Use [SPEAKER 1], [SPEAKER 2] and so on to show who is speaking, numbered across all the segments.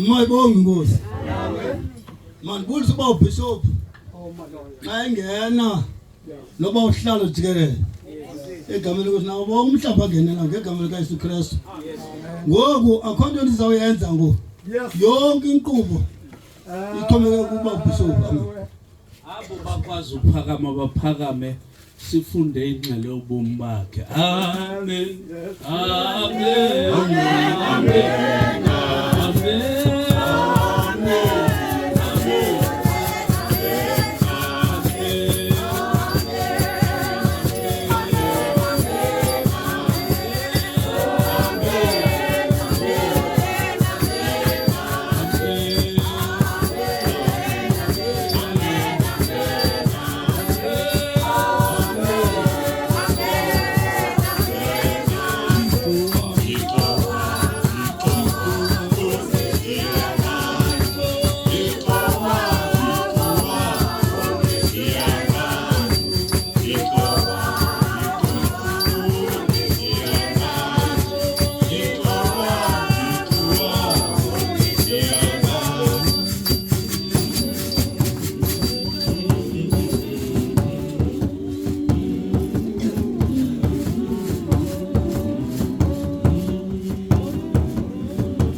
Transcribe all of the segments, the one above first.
[SPEAKER 1] Mayibonge Nkosi. Mandibulisa uba ubishop. Xa engena noba uhlalo jikelele. Egameni lenkosi nawo bonke umhlaba angenela ngegama likaYesu Kristu. Ngoku akho nto ndizawuyenza ngoku. Yonke inkqubo ixhomekeke kuba ubishop.
[SPEAKER 2] Abo bakwazi uphakama baphakame sifunde ingxelo yobomi bakhe. Amen. Amen. Amen. Amen.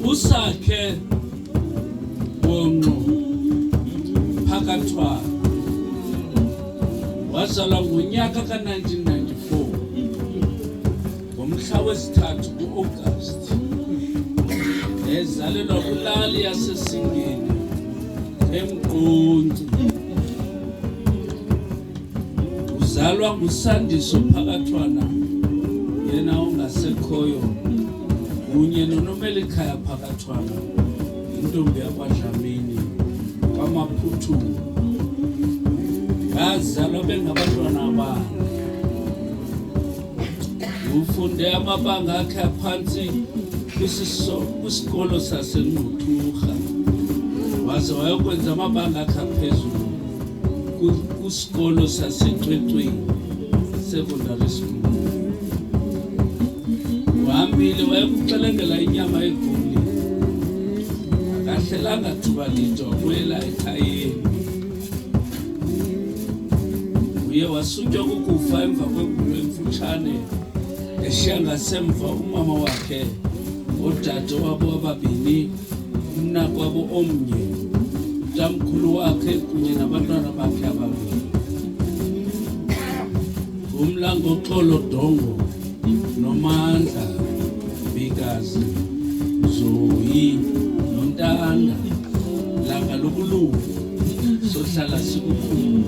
[SPEAKER 2] Usakhe wonqo phakathwa wazalwa ngonyaka ka-1994 ngomhla wesithathu ku-August ezalelwa kwilali yasesingeni eMqonci. Uzalwa nguSandiso Phakathwana yena ongasekhoyo kunye noNomelikhaya Phakathwana intombi yakwaDlamini kwaMaphuthuma. Bazalwa bengabantwana abane. Ufunde amabanga akhe aphantsi kwisikolo saseNgquthurha waze wayokwenza amabanga akhe aphezulu kwisikolo saseCwecweni Secondary School. Uhambile wayokuxelengela inyama egoli, akahlelanga thuba lide wabuyela ekhayeni. Uye wasutywa kukufa emva kwempilo emfutshane eshiya ngasemva umama wakhe, odade wabo ababini, umnakwabo omnye, utamkhulu wakhe kunye nabantwana bakhe ababini. Umlango Xolo Dongo noMandla Bikazi Zoyi noNtanda langa lobuluko sohlala sikukhulu.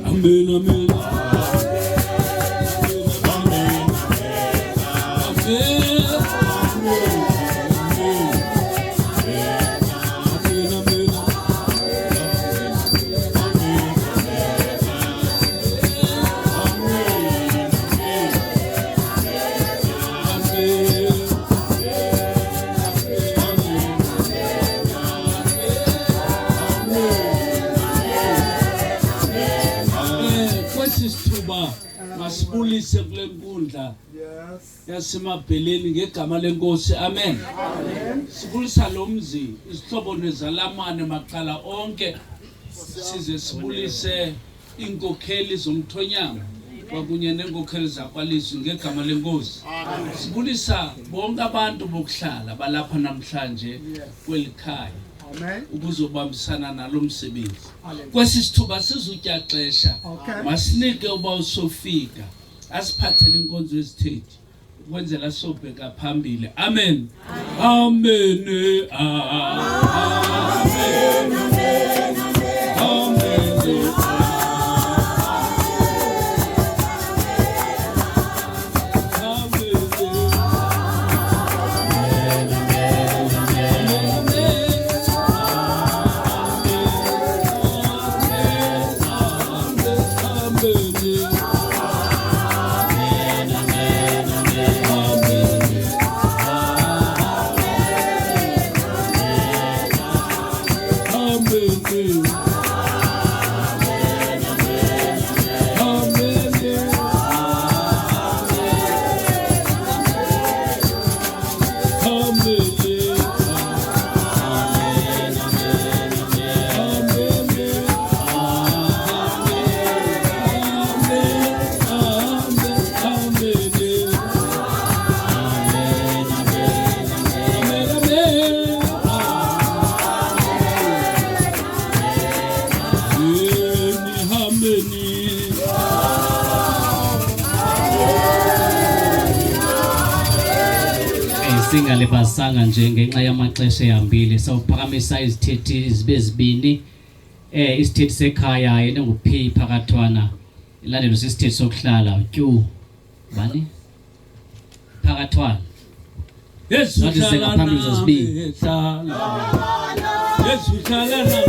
[SPEAKER 2] Amen, amen. asibulise kule nkundla yasemabheleni ngegama lenkosi. Amen. Sibulisa lo mzi, izihlobo nezalamane maqala onke, size sibulise inkokheli zomthonyama kwakunye nenkokheli zakwalizwi ngegama lenkosi. Sibulisa bonke abantu bokuhlala balapha namhlanje kweli khaya ukuzobambisana nalo msebenzi. Kwesisithuba sizutyaxesha masinike uba usofika asiphathele inkonzo yezithethi ukwenzela sobheka phambili. Amen. Amen.
[SPEAKER 3] Singalibasanga nje ngenxa yamaxesha ehambile sawuphakamisa izithethi zibe zibini. Isithethi sekhaya enengu-P Phakathwana ilandelwe sisithethi sokuhlala Q bani Phakathwana.
[SPEAKER 2] Yesu
[SPEAKER 3] hlala nami,
[SPEAKER 2] Yesu hlala nami.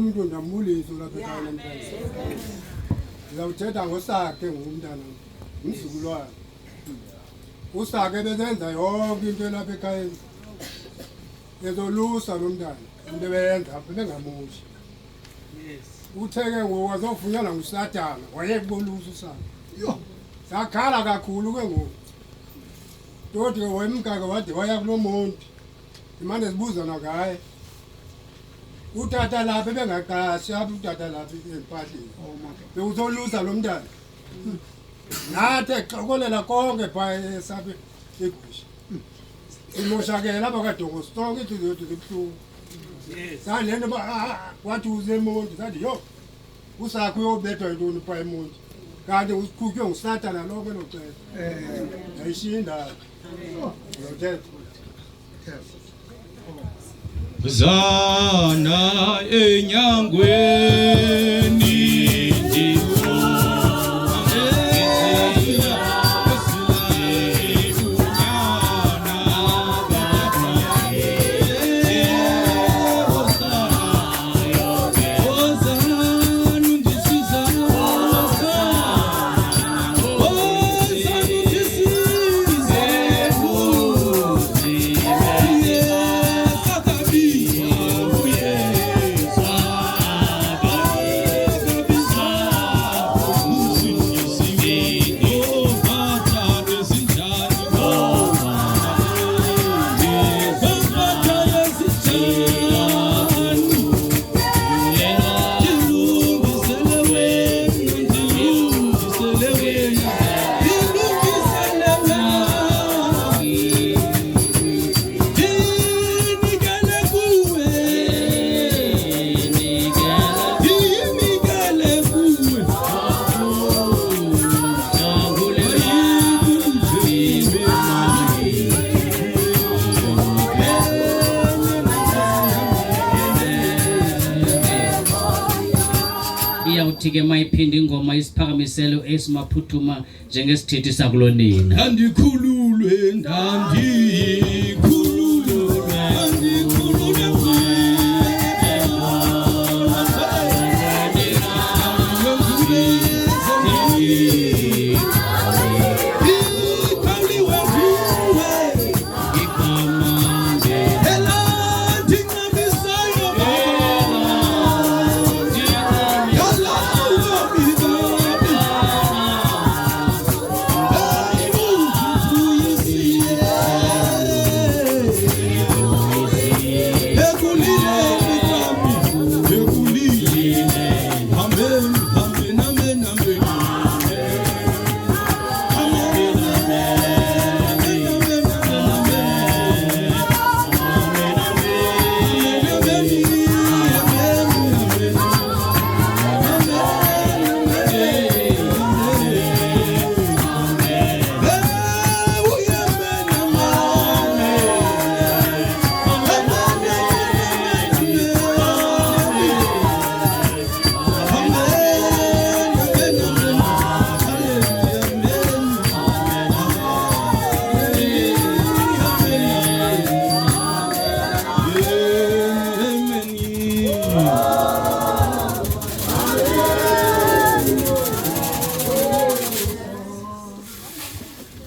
[SPEAKER 4] Umuntu ndamulisa lapha ekhaya namhlanje. Ngizawuthetha ngosakhe ngumntana umzukulwane. Usakhe bezenza yonke into lapha ekhaya. Ezolusa lo mntana into beyenza bengamushi. Utheke ngowazovunyana nguSathana wayekubolusa usakhe. Yo sakhala kakhulu ke ngoku. Toti wayemkaka wade waya kulomonti. Imane zibuza nagaye. Utata lapha bengaqashi apha utata lapha empahleni. Bewuzolusa lo mntana. Nathi xokolela konke pha esapha egusha. Imoshakela lapha kadongo stonke ithi zethu zibhlungu. Sandleni wathi uze emonti sathi yo usakhe uyobethwa yintoni pha emonti. Kanti usiqhutywe nguSathana lonke lo xesha. Yayishinda. Ngiyothetha.
[SPEAKER 5] Zana enyangweni
[SPEAKER 3] sithi ke mayiphinde ingoma isiphakamiselo esimaphuthuma njengesithethi sakulonina.
[SPEAKER 2] Ndandikhululwe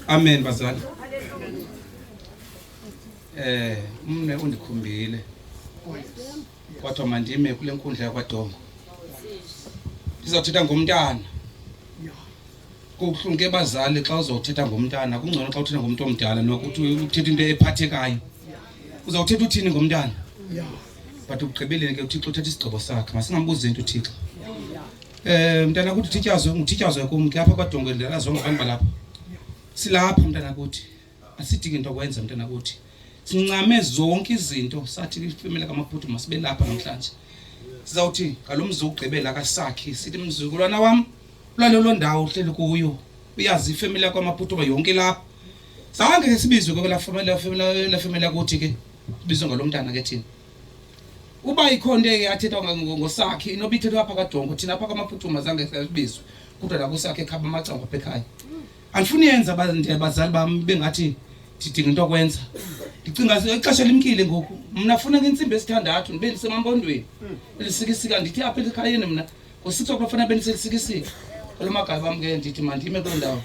[SPEAKER 5] Amen bazali. Umne undikhumbile. Kwathi mandime kule nkundla yakwaDongo. Sizothetha ngomntana. Kuhlunge bazali xa uzothetha ngomntana, kungcono xa uthetha ngomuntu omdala nokuthi uthetha into ephathekayo. Uzawuthetha uthini ngomntana? But ugqibeleni ke uThixo uthetha isigqibo sakhe. Masingambuze into uThixo. Mntana kuthi uthithazwe kumke apha kwaDongo ndlela zonke abantu balapha. Silapha mntana kuthi asidingi into okwenza mntana kuthi sincame zonke izinto sathi ifamily kaMaphuthuma sibe lapha namhlanje sizawuthi ngalomzuzu ugqibela kasakhi sithi mzukulwana wami ulalelo ndawo uhleli kuyo uyazi ifamily kaMaphuthuma yonke lapha zange ke sibizwe ke la family kuthi ke sibizwe ngalomntana ke thina uba ikhonde ke athetha ngosakhi inobithethwa apha kaDongo thina apha kaMaphuthuma zange sibizwe kodwa la kusakhe ekhaba amacango apha ekhaya. Andifuni yenza abazali bami bengathi ndidinga into okwenza. Ndicinga ixesha limkile ngoku. Mna ufuna ngensimbi esithandathu ndibe ndisemambondweni. Elisikisika ndithi apha ekhayeni mna ngo6 okufana beniselikisika. Lo magaba bami ke ndithi mandime kule ndawo.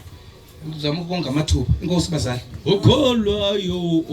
[SPEAKER 5] Uzama ukonga amathuba. Inkosi bazali.
[SPEAKER 2] Okholwayo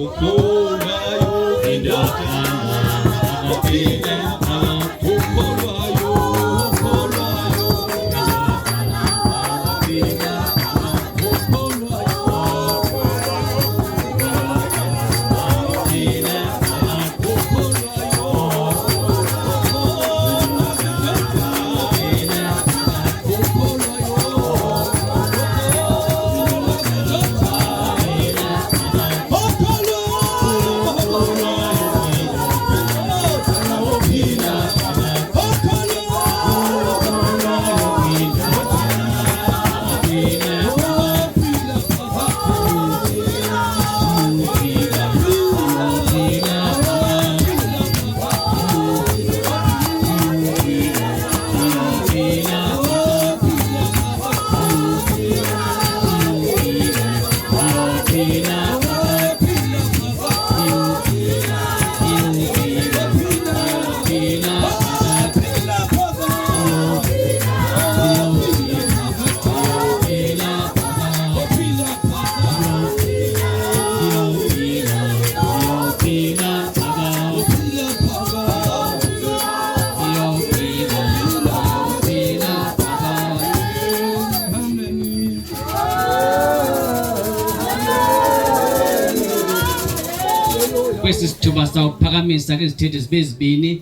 [SPEAKER 3] kwesi sithuba sawuphakamisa ke isithethi sibe zibini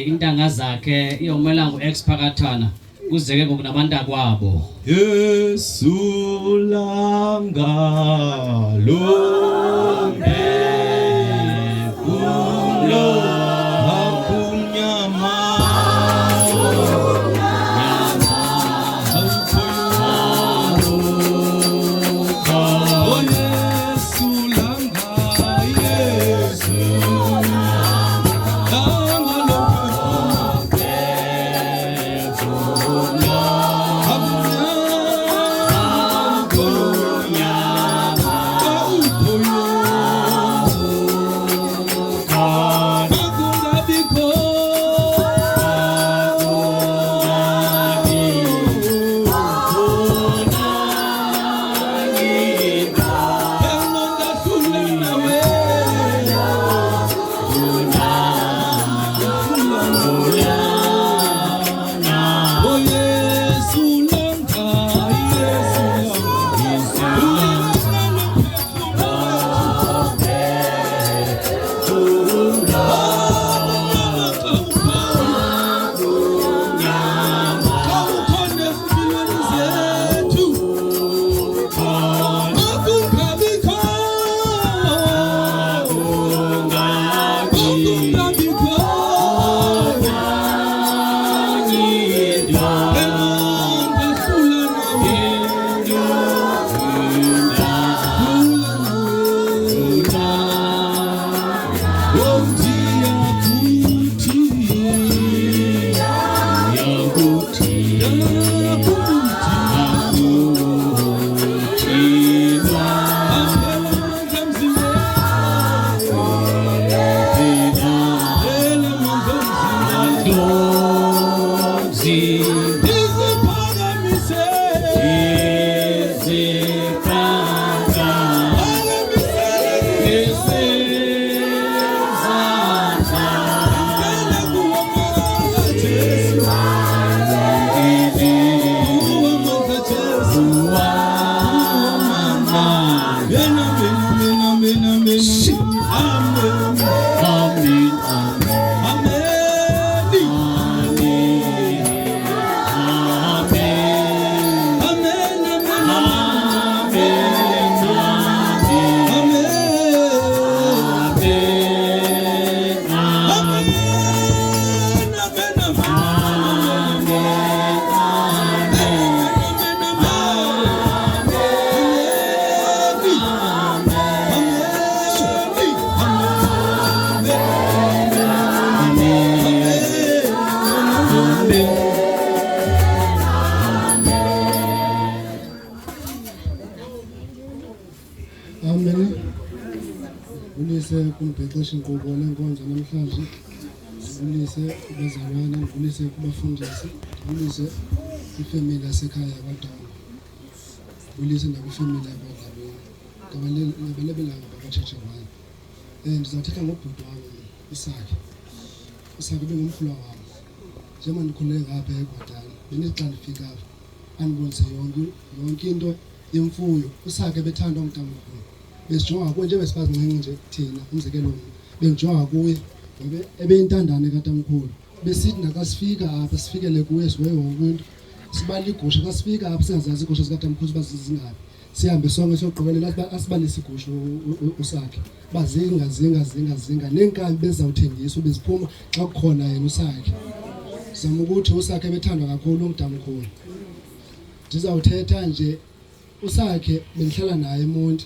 [SPEAKER 3] intanga zakhe iyomela ngoex phakathana kuzeke ngokunabanta kwabo
[SPEAKER 2] Yesu langalo
[SPEAKER 4] Amen. Ngibulise kumbhexeshi inkqubo lenkonzo namhlanje. Ngibulise kubazalwane, ngibulise kubafundisi, ngibulise ifamily yasekhaya kwaDongo. Ngibulise nakwifamily yabaDlamini. Ngabalebelanga bakwaTshetshelwane. Ndizawuthetha ngobhuti wami Isakhe. Isakhe bengumkhulu wami. Njengoba ndikhulele ngapha eGwadani, benithi xa ndifika apha andibonise yonke into yemfuyo. Isakhe bethandwa ngutamkhulu. Besijonga kuwe nje besibazincinci nje thina umzekelo bengijonga kuye ngoba ebeyintandane katamkhulu. Besithi nakasifika apha sifikele kuye siwe wonke into. Sibala igusha kasifika apha singazazi igusha zikatamkhulu siba zingaphi. Sihambe sonke siyogqibelela asibalise igusha Usakhe. Bazinga nenkambi bezawuthengiswa beziphuma xa kukhona yena Usakhe. Sizama ukuthi Usakhe bethandwa kakhulu ngutamkhulu. Ndizawuthetha nje Usakhe bendihlala naye eMonti.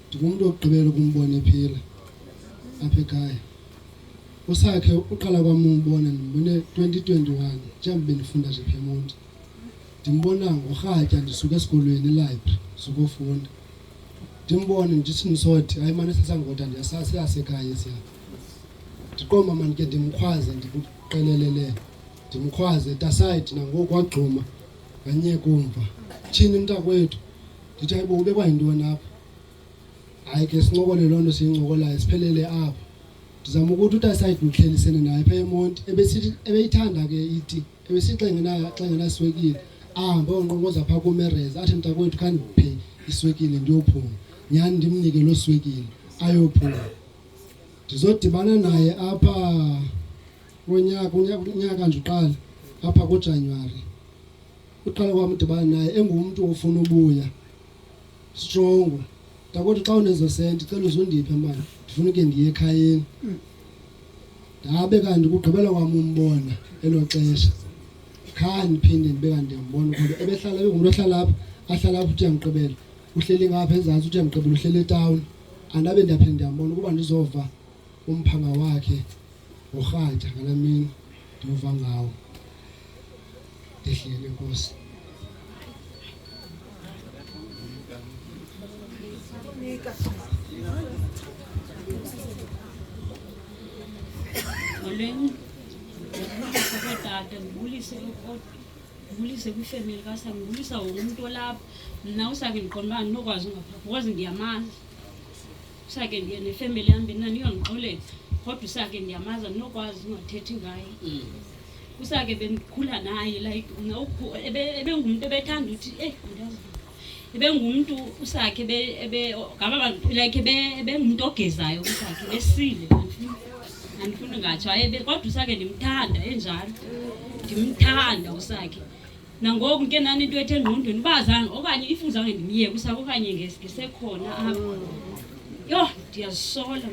[SPEAKER 4] Ndingumuntu ogqibela ukumbona ephila apha ekhaya. Usakhe uqala kwami umbona ndimbone 2021 njengoba bendifunda nje pha eMonti. Ndimbona ngorhatya ndisuka esikolweni elibrary sukufunda. Ndimbone ndithi nisothi hayi manje sesangoda ndiyasekhaya siya. Ndiqoma manje ke ndimkhwaze ndikuqelelele. Ndimkhwaze tasayidi nangoku kwagxuma nganye kumva. Thini mntakwethu? Ndithi hayibo ube kwayintoni apha? Hayi ke sincokole lonto siyincokolayo siphelele apha. Ndizama ukuthi utasayidi ngihlelisene naye pha eMonti ebesithi ebeyithanda ke iti. Ebesithi xa ngenaswekile ahamba onqonqoza pha kumereza athi mntakwethu kandiphe iswekile ndiyophuma. Nyani ndimnike lo swekile ayophuma. Ndizodibana naye apha unyaka nje uqala apha kuJanuary. Uqala kwami udibana naye engumuntu ofuna ubuya strong. Ndakuthi xa unezo senti cela uzondiphe manje ndifuna ke ndiye ekhayeni. Ndabe kanti kugqibela kwami umbona elo xesha. Khani phinde ndibe kanti ndiyambona ngoba ebehlala bengumuntu ohlala apha ahlala apha uthi yamgqibela. Uhleli ngapha ezantsi uthi yamgqibela uhleli etown. Andabe ndiyaphinda ndiyambona ukuba ndizova umphanga wakhe ngorhatya ngalamini ndiwuva ngawo. Ndehlele Nkosi.
[SPEAKER 6] Molweni, tata ngibulise kwifamily kaSakhe, ngibulisa wonke umuntu olapha. Mna Usakhe ndiqonda uba ndinokwazi ungapha because ndiyamazi. Usakhe ndiye nefamily yam benandiyondixolela kodwa Usakhe ndiyamazi andinokwazi ungathethi ngaye. Usakhe bendikhula naye like ebengumuntu ebethanda uthi andiyazi. Ebengumuntu Usakhe ebengumuntu ogezayo Usakhe besile andifuna ngatsho kodwa Usakhe ndimthanda enjalo. Ndimthanda Usakhe. Nangoku ke nani into ethe engqondweni bazange okanye ifuzange ndimyeke Usakhe okanye ngesekhona apha. Yo ndiyazisola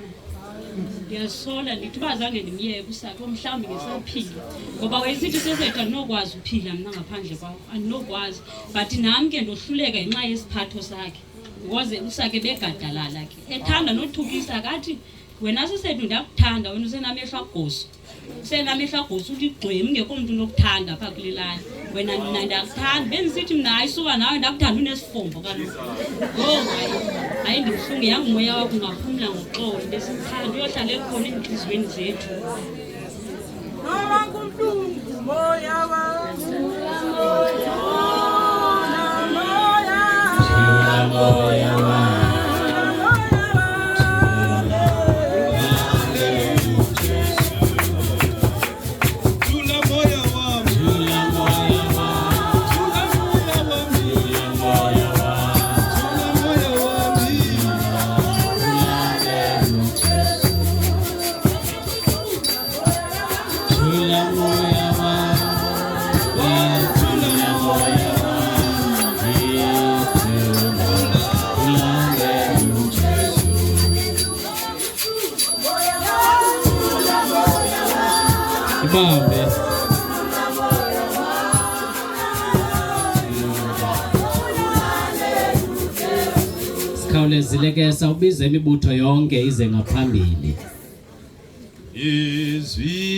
[SPEAKER 6] ndithi bazange ndimyeke Usakhe mhlawumbi ngesaphila ngoba wayesithi sesethu andinokwazi uphila mna ngaphandle kwakho andinokwazi but nami ke ndohluleka ngenxa yesiphatho sakhe ngoze Usakhe begadalala ke ethanda nothukisa kathi wena sesethu ndiyakuthanda wena usenamehlo agoso uthi igxweme ngekho umuntu nokuthanda apha kulelani wena nina ndiyakuthanda bendisithi mna hayi suka nawe ndakuthanda unesifombo kaloku hayi ndibuhlungu yangumoya wakho ungaphumla ngoxolo besithanda uyohlala ekhona ezinhliziyweni zethu.
[SPEAKER 3] Ibambe. Sikhawulezile ke sawubiza imibutho yonke ize ngaphambili.
[SPEAKER 2] Izwi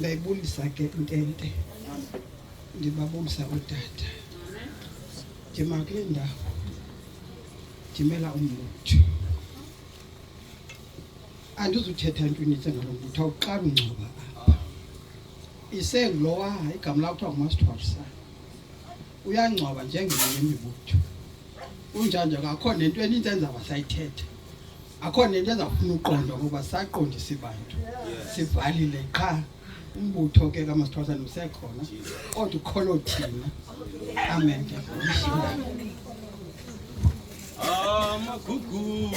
[SPEAKER 7] Ndayibulisa ke intente. Ndibabulisa utata. Ndima kule ndawo. Ndimela umbutho. Andizuthetha ntwinitse ngalo mbutho awuqala ungcoba apha. Isenglowa igama lakho kuthiwa nguMasithwasa. Uyangcoba njengeminye imibutho. Unjanje akho nento eninzi enzaba sayithetha. Akho nento ezafuna uqonda ngoba saqondisa abantu. Sivalile qha. Umbutho ke kaMasithwasa usekhona. Kodwa ukholo thina. Amen.
[SPEAKER 2] Amagugu.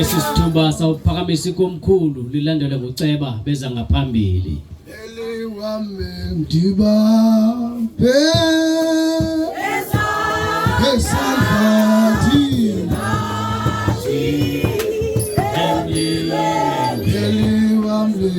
[SPEAKER 3] Isithuba sawuphakamisa ikomkhulu lilandelwe nguceba beza ngaphambili.
[SPEAKER 8] Eliwame ndibambe esandlathi eliwame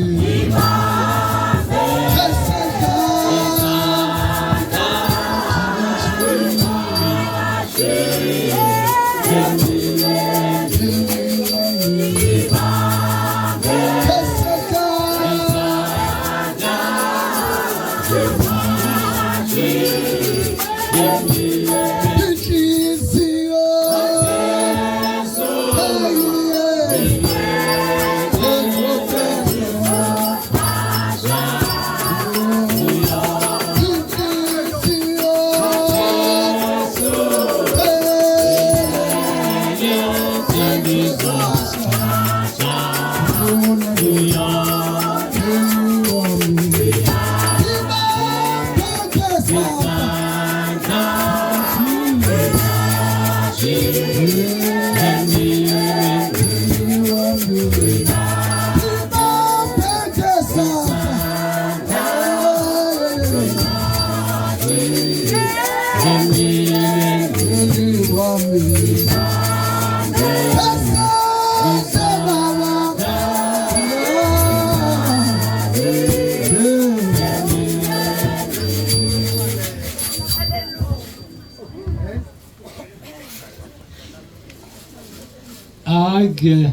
[SPEAKER 9] Ake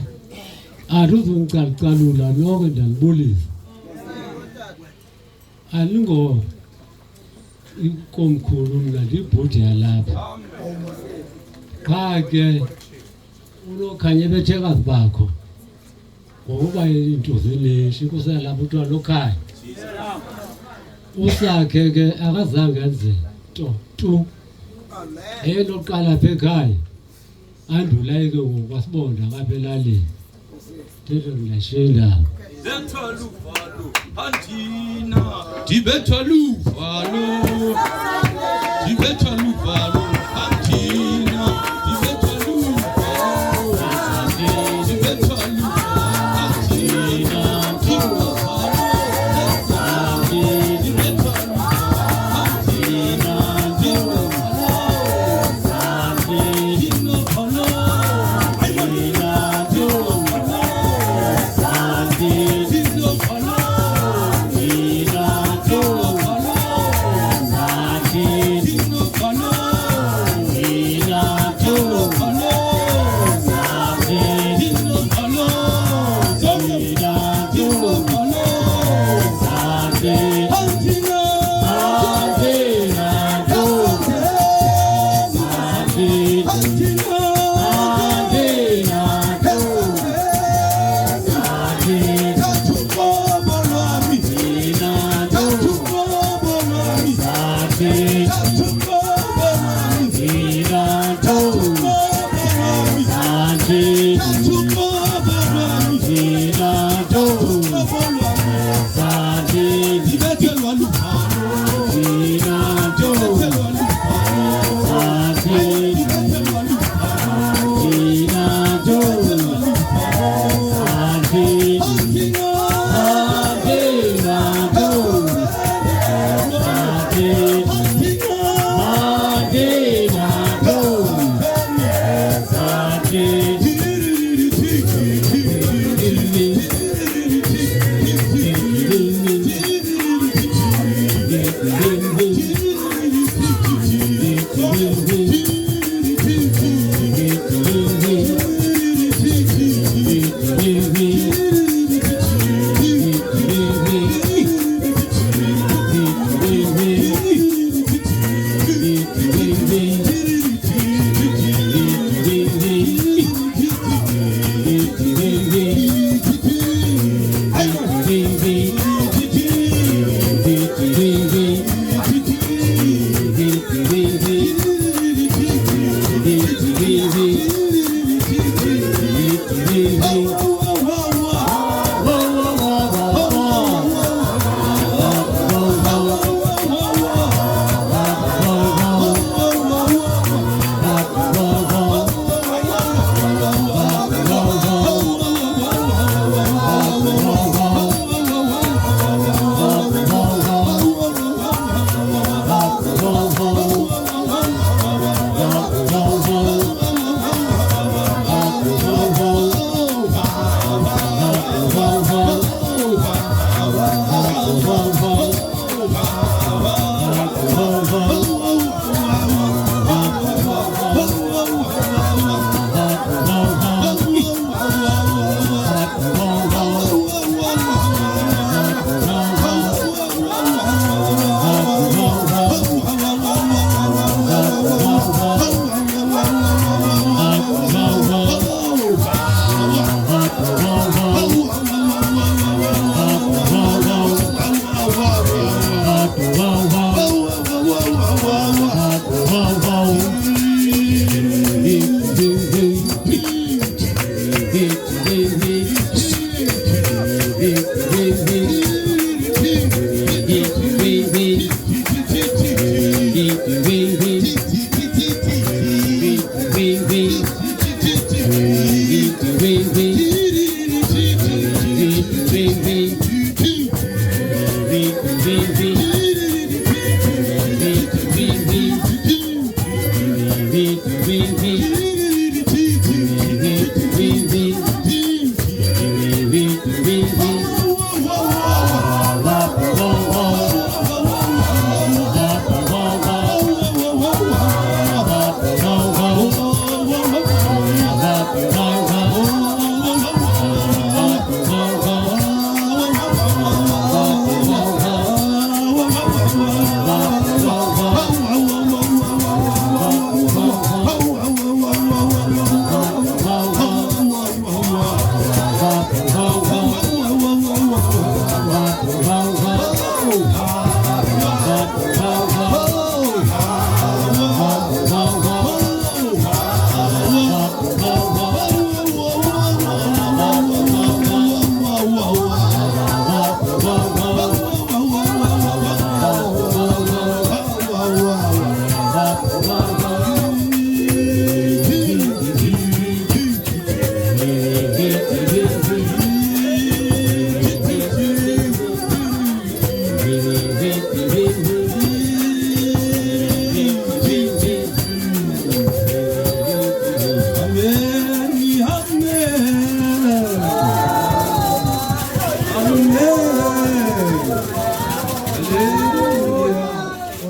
[SPEAKER 9] aruzungicalula lonke ndalibulisa alingo ikomkhulu mna libhudi yalapha qha ke ulokhanye bethekazi bakho ngokuba into zileshi kusalapha uthiwa lokhanye usakhe ke akazange enze tu yena oqala apha ekhaya andulayo ke ngokwasibonda ngapha elalini thethe ngilashinda
[SPEAKER 2] Bethwa luvalo Antina Tibetwa luvalo Tibetwa luvalo Antina Tibetwa luvalo Tibetwa luvalo Antina Tibetwa luvalo Antina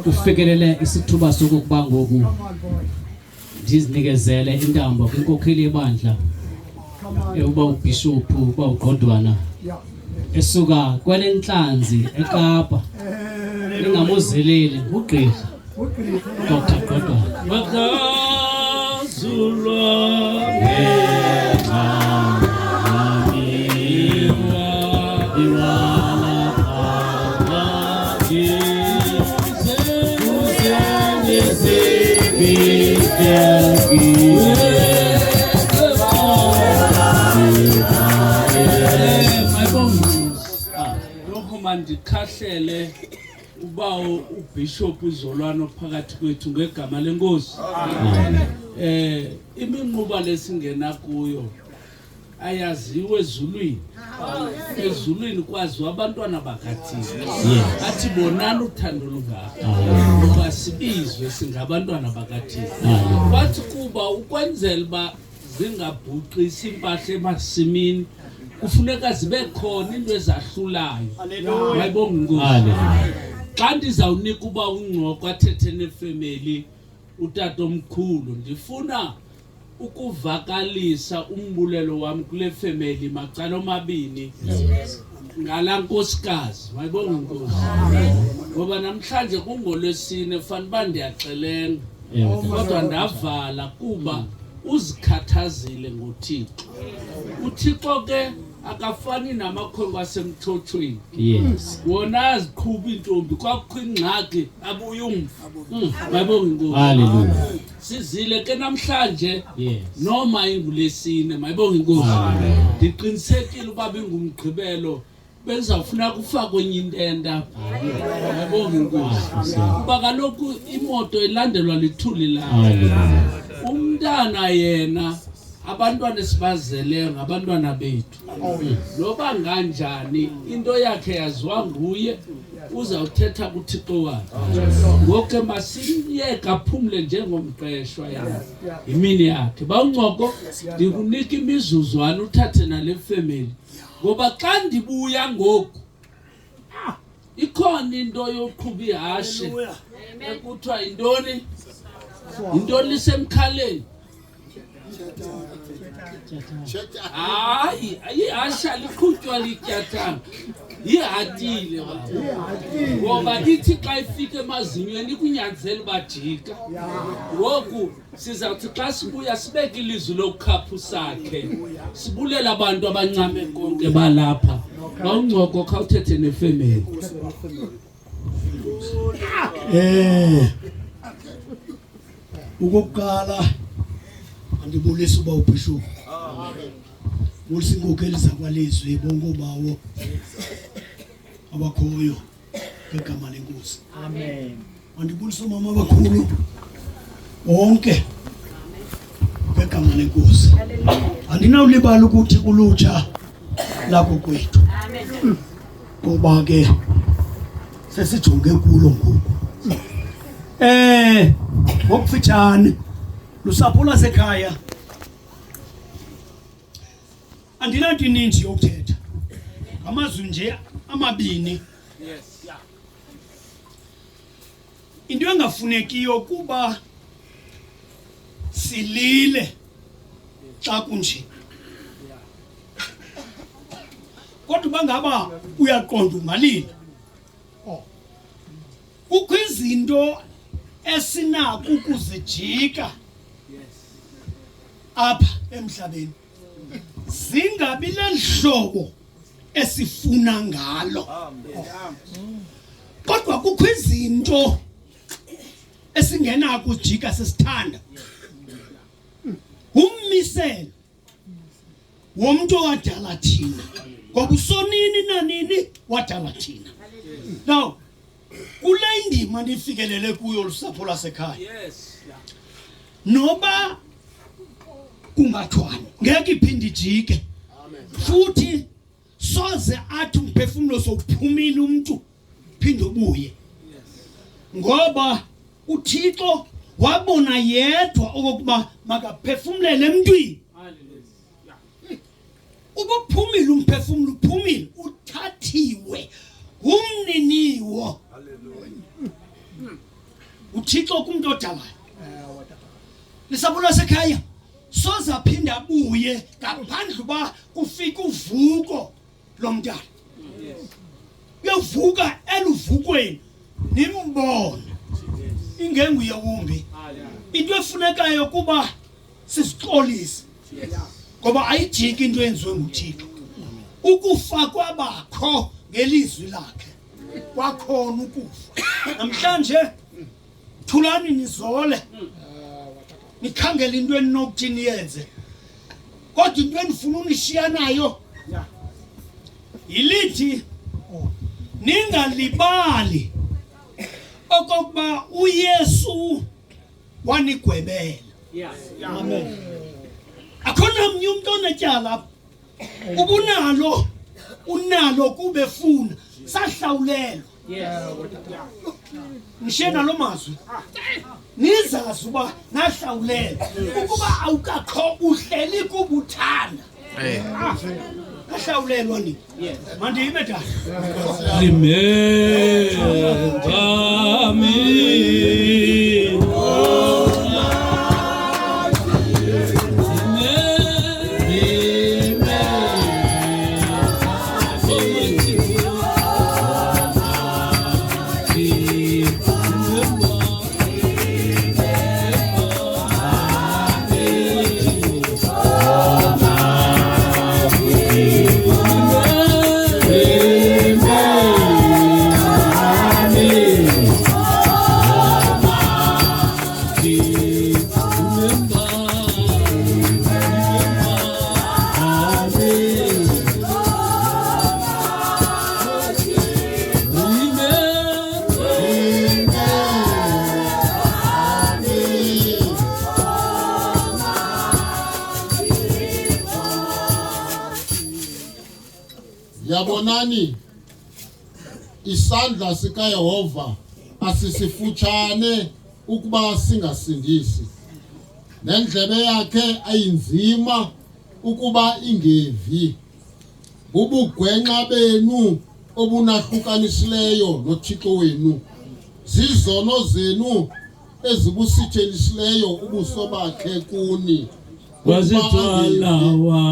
[SPEAKER 3] Ufikelele isithuba sokuba ngoku ndizinikezele intambo kwinkokheli yebandla uba ubishop uba uGodwana esuka kwelenhlanzi eKapa lingamuzeleli ugqirha Dr. Godwana wakazulwa
[SPEAKER 10] lokho mandikhahlele ubawo uBishop uZolwana phakathi kwethu ngegama lenkosi. Iminquba lesingena kuyo ayaziwe ezulwini. Ezulwini kwaziwa abantwana bakaThixo. Athi bonani uthando lungaka. Ngoba sibizwe singabantwana bakaThixo. Kwathi kuba ukwenzela ba zingabhuqisi impahla emasimini kufuneka zibe khona into ezahlulayo. Ayibonga inkosi. Xa ndizawunika uba ungqoko athethe nefamily utata omkhulu ndifuna ukuvakalisa umbulelo wami kule family macala omabini ngala nkosikazi. Ayibonga inkosi. Ngoba namhlanje kungolwesine fanele uba ndiyaxelenga kodwa ndavala kuba uzikhathazile ngoThixo. uThixo ke akafani namakhwenkwe asemthothweni. Wona aziqhuba intombi kwakho ingxaki abuye umfa. Bayibonga inkosi. Haleluya. Sizile ke namhlanje noma ingulesine. Mayibonga inkosi. Ndiqinisekile uba bengumgqibelo benzawufuna kufakwe enye intenda. Bayibonga inkosi. Kuba kaloku imoto ilandelwa lithuli layo. Umntana yena abantwana esibazeleyo ngabantwana bethu. Loba kanjani into yakhe yaziwa nguye uzawuthetha kuThixo wakhe. Ngoke masiyeke aphumle njengomqeshwa yakhe imini yakhe. Bawuncoko ndikunika imizuzwana uthathe nale family ngoba xa ndibuya ngoku ikhona into yoqhuba ihashe ekuthiwa intoni? Intoni lisemkhaleni? Hayi, ihasha liqhutywa lityathanga. Yihatile ngoba ithi xa ifika emazinyweni ikunyanzela bajika. Ngoku sizawuthi xa sibuya sibeke ilizwi lokukhaphu sakhe. Sibulela abantu abancame konke balapha. Bawuncoko khawuthethe nefamily.
[SPEAKER 1] Ukuqala andibulisa uba uBishop. Bulisa inkokheli zakwalizwi bonke bawo abakhoyo ngegama lenkosi. Amen. Andibulisa umama abakhulu bonke ngegama lenkosi. Andinawulibala ukuthi kulutsha lakho kwethu. Amen. Ngoba ke sesijonge kulo ngoku. Ngokufitshane lusapho lasekhaya andinanto ininzi yokuthetha ngamazwi nje amabini. Into engafunekiyo kuba silile xa kunje. Kodwa bangaba uyaqonda ungalila. Kukho izinto esinako ukuzijika apha emhlabeni zingabi lehlobo esifuna ngalo. Kodwa kukho izinto esingenako ukujika sesithanda. Ummiselo womuntu wadala thina ngoba usonini nanini wadala thina. Now kule ndima nifikelele kuyo lusapho lasekhaya noba kungathwani ngeke iphinde ijike. Futhi soze athi umphefumulo sokuphumile umuntu phinde ubuye ngoba uThixo wabona yedwa okokuba makaphefumulele emntwini. Ukuphumile umphefumulo uphumile uthathiwe umniniwo. uThixo kumuntu odalayo. Lisapho lasekhaya soze aphinde abuye ngaphandle uba kufika uvuko lomntana. Uyavuka eluvukweni nimbone ingenguye wumbi. Into efunekayo kuba sizixolise ngoba ayijiki into yenziwe nguThixo. Ukufa kwabakho ngelizwi lakhe kwakhona ukufa. Namhlanje thulani nizole nikhangela into enokuthi niyenze kodwa into enifuna unishiya nayo ilithi ningalibali okokuba uYesu wanigwebela. Amen. Akhona mnye umuntu onetyala ubunalo unalo kube funa sahlawulelwa. Nishena lo mazwi nizazi uba nahlawulelwa ukuba awukakho uhleli kubuthanda ahlawulelwa ni mandime dada
[SPEAKER 10] remember me
[SPEAKER 11] Yabonani isandla sika Yehova asisifutshane ukuba singasindisi nendlebe yakhe ayinzima ukuba ingevi ubugwenxa benu obunahlukanisileyo noThixo wenu zizono zenu ezibusithelisileyo ubuso bakhe kuni
[SPEAKER 10] wazithwalawa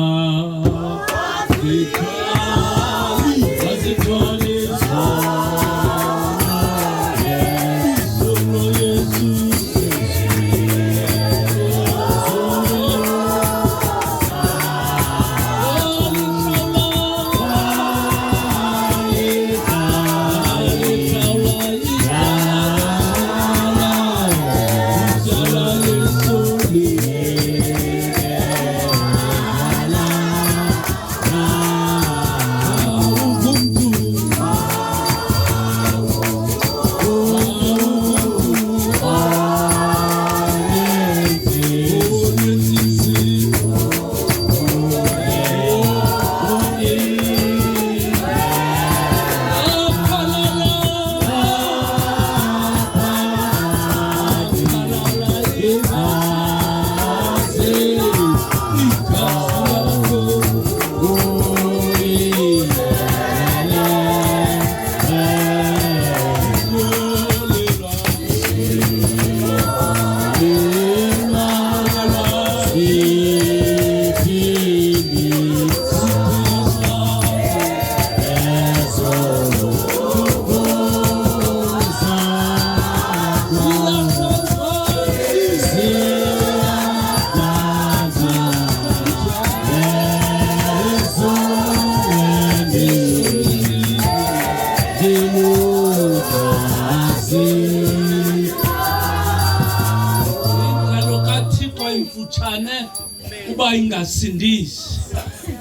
[SPEAKER 10] uba ingasindisi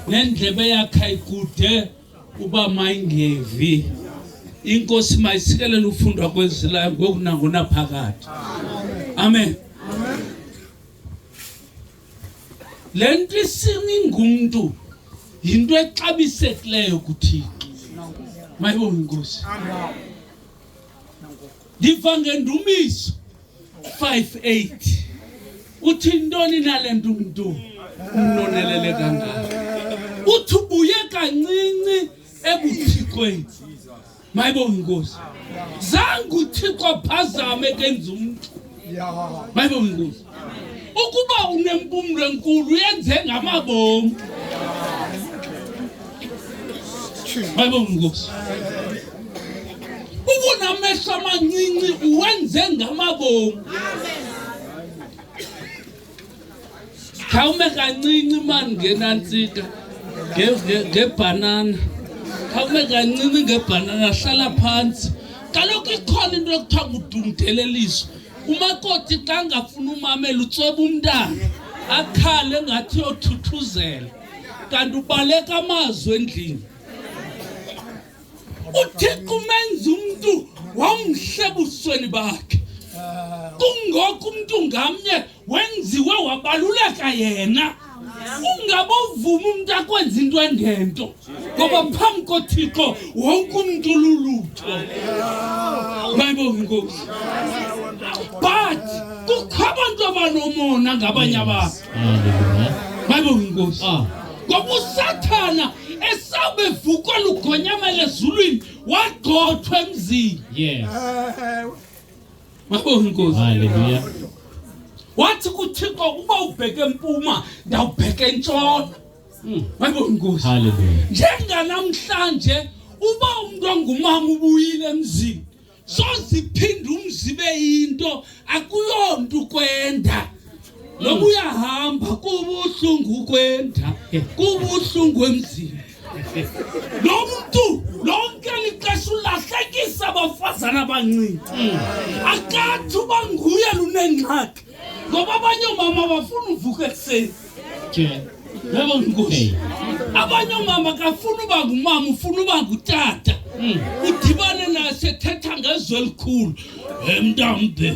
[SPEAKER 10] nendlebe yakhe ikude uba mayingevi inkosi mayisikelele ufundwa kwezilayo ngokunangona phakathi amen lento isiningumntu into exabisekileyo kuThixo mayibonge inkosi ndiva ngendumiso 5:8 uthi intoni nalento umuntu unonelele kangaka uthi ubuye kancinci ebuthixweni mayibonge inkosi zange uThixo phazame kenza umuntu mayibonge inkosi ukuba unempumlo enkulu yenze ngamabomu mayibonge inkosi ubunamehlo amancinci uwenze ngamabomu khawume kancinci mani ngenantsika ngebhanana khawume kancinci ngebhanana hlala phansi kaloku ikhona into ekuthiwa ngudumdeleliso umakoti xa ngafuna umamela utsweba umntana akhale ngathi yothuthuzela kanti ubaleka amazwi endlini uThixo umenza umuntu wamhlebusweni bakhe kungokho umuntu ngamnye wenziwe wabaluleka yena ungabovuma umuntu akwenza into engento ngoba phambi koThixo wonke umuntu lulutho bayibonga inkosi but kukho abantu abanomona ngabanye abantu bayibonga inkosi ngoba uSathana esabe vuka lugonyamela ezulwini wagqothwa emzini bayibonga inkosi haleluya wathi kuThixo uba ubheke empuma ndawubheke entshona bayibonga inkosi haleluya njenganamhlanje uba umuntu ongumama ubuyile emzini soziphinda umzibe into akuyonto ukwenda noma uyahamba kubuhlungu kwenda kubuhlungu emzini nomuntu lonke lixesha ulahlekisa abafazana abancinci akathi uba nguye lunengxaki ngoba abanye omama bafuna uvuka ekuseni yebo inkosi abanye omama kafuna uba ngumama ufuna uba ngutata udibane naye sethetha ngezwe elikhulu emntambe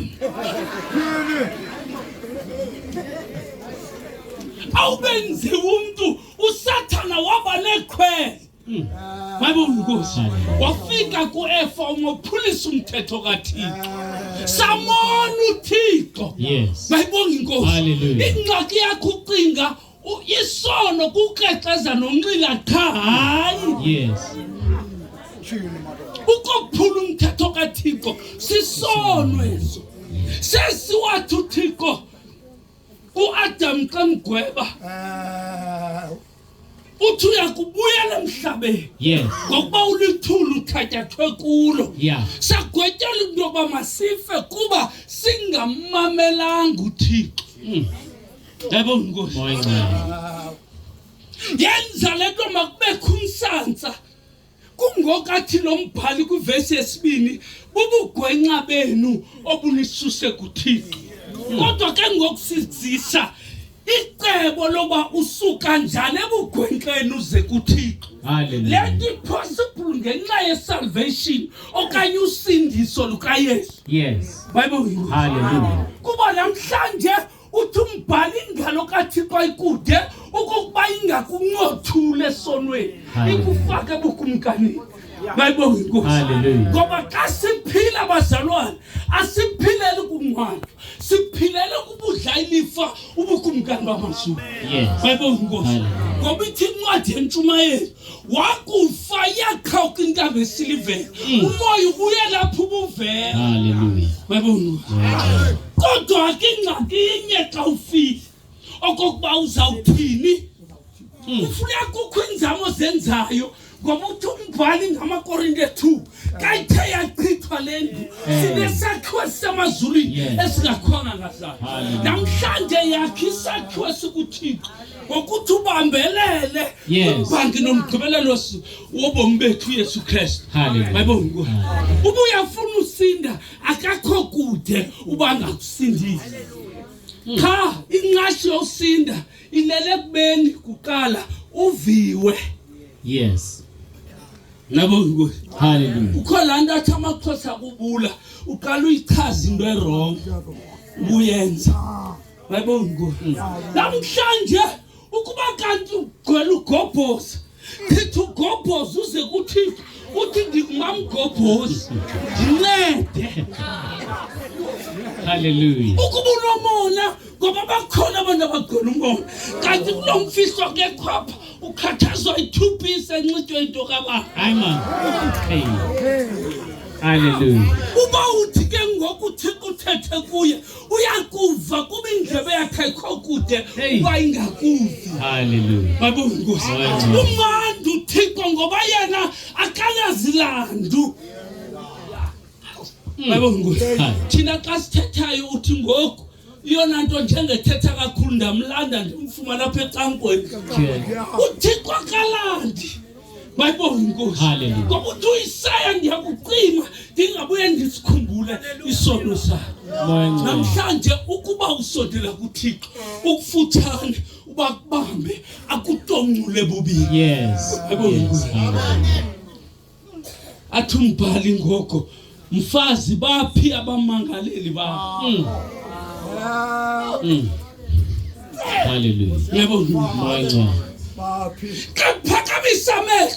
[SPEAKER 10] awubenziwe umuntu uSathana waba nekhwele bayibonga inkosi wafika kuEfa ngophulisa umthetho kaThixo samona uThixo bayibonga inkosi ingxaki yakho ucinga isono kukrexeza nomnxila cha hayi ukuphula umthetho kaThixo sisono eso sesiwathi uThixo uAdam xa mgweba uthi uyakubuyela emhlabeni ngokuba ulithulu uthatyathwe kulo sagwetyela into yokuba masife kuba singamamelanga uThixo yebo inkosi yenza lento makubekho umsansa kungokathi lo mbhali kwivesi yesibini bubugwenxa benu obunisuse kuThixo kodwa ke ngokusizisa icebo loba usuka kanjani ebugwenxeni uze kuThixo let it possible ngenxa yesalvation okanye usindiso lukaYesu bayibonga haleluya kuba namhlanje uthi umbhali ingalo kaThixo ikude ukuba ingakuncothule esonweni ikufake ebukumkanini bayibonga inkosi haleluya ngoba xa siphila abazalwane asiphilele kunqwayo siphilele kubudla ilifa ubukumkani bamazulu bayibonga inkosi ngoba ithi incwadi yentshumayelo wakufa yakhawuka intaba esilivela umoya ubuye lapho ubuvela haleluya bayibonga kodwa ke ingxaki inye xa ufile okokuba uzawuthini kufuneka kukho inzamo zenzayo ngoba uthi umbhali ngamaKorinte 2 kayithe yachithwa lendlu sinesakhiwo semazulwini esingakhona ngazana namhlanje yakhe isakhiwo sikuThixo ngokuthi ubambelele ubhangi nomgqibelelo wobomi bethu uYesu Kristu bayibonga uba uyafuna usinda akakho kude uba ngakusindisa cha inqashi yosinda ilele kubeni kuqala uviwe nabo haleluya ukhona into athi amaXhosa kubula uqala uyichaza into errong uyenza bayibonga namhlanje ukuba kanti ugcwele ugobhoza thithi ugobhoza uze kuThixo uthi ngingumamgobhozi ndincede haleluya ukuba unomona ngoba bakhona abantu abagcwele umona kanti kulomfihlo ke khapha ukhathazwa i2 piece encitshwe into kababa hayi man haleluya uba uthi ke ngoku uThixo uthethe kuye uyakuva kuba indlebe yakhe ayikho kude uba ingakuvi haleluya bayibonga inkosi umandi uThixo ngoba yena akanazilandu bayibonga inkosi thina xa sithethayo uthi ngoku iyona nto njengethetha kakhulu ndamlanda ndimfuma lapha ecankweni uThixo akalandi bayibonga inkosi ngoba uthi uIsaya ndiyakucima ndingabuye ndisikhumbule isono sakho namhlanje ukuba usondela kuThixo ukufutshane uba kubambe akutoncule bubili bayibonga inkosi athi umbhali ngoko mfazi baphi abamangaleli bakho.
[SPEAKER 3] Hallelujah.
[SPEAKER 10] Ngiyabonga
[SPEAKER 3] Moyo.
[SPEAKER 10] kaphakamisa amehlo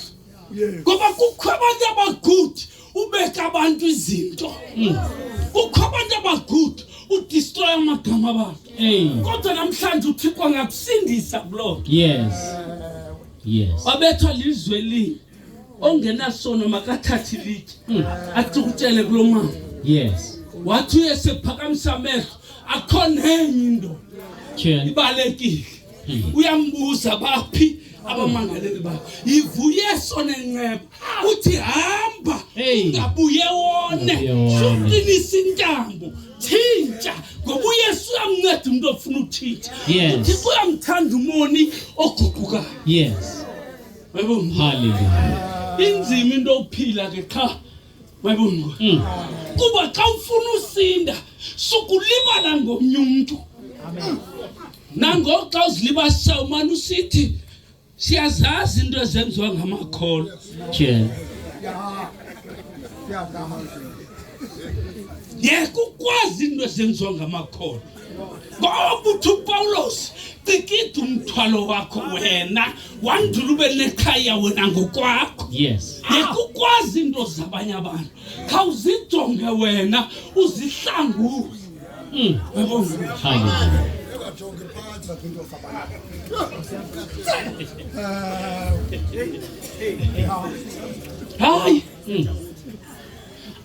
[SPEAKER 10] ngoba kukho abantu abagude ubeka abantu izinto. Kukho abantu abagude udestroy amagama abantu. Kodwa namhlanje uThixo angakusindisa kulo.
[SPEAKER 3] Yes.
[SPEAKER 10] Wabethwa lizwe linye ongenasono makathathi lithe athi ukutshele kulo mama.
[SPEAKER 3] Yes.
[SPEAKER 10] Wathi uyesephakamisa amehlo akhona enye into ibalekile. Uyambuza baphi abamangaleli bakho. Yivuyeso nenceba uthi hamba ungabuye wone suqinisa intambo thintsha ngoba uYesu uyamnceda umuntu ofuna uthintsha. Uthi uyamthanda umoni oguqukayo.
[SPEAKER 3] Yes. Hallelujah.
[SPEAKER 10] Inzima into ophila ke cha bayibona kuba xa ufuna usinda sukulibala ngomnye umuntu. Nangoxa uzilibasa umani usithi siyazazi into ezenziwa ngamakholo. Kukwazi into ezenziwa ngamakholo. Ngoba uthi uPaulos tikida umthwalo wakho wena wandula ube nekhaya wena ngokwakho.
[SPEAKER 3] Yes.
[SPEAKER 10] Kukwazi into zabanye abantu khawuzijonge wena uzihlangule.
[SPEAKER 3] Hallelujah.
[SPEAKER 10] Hayi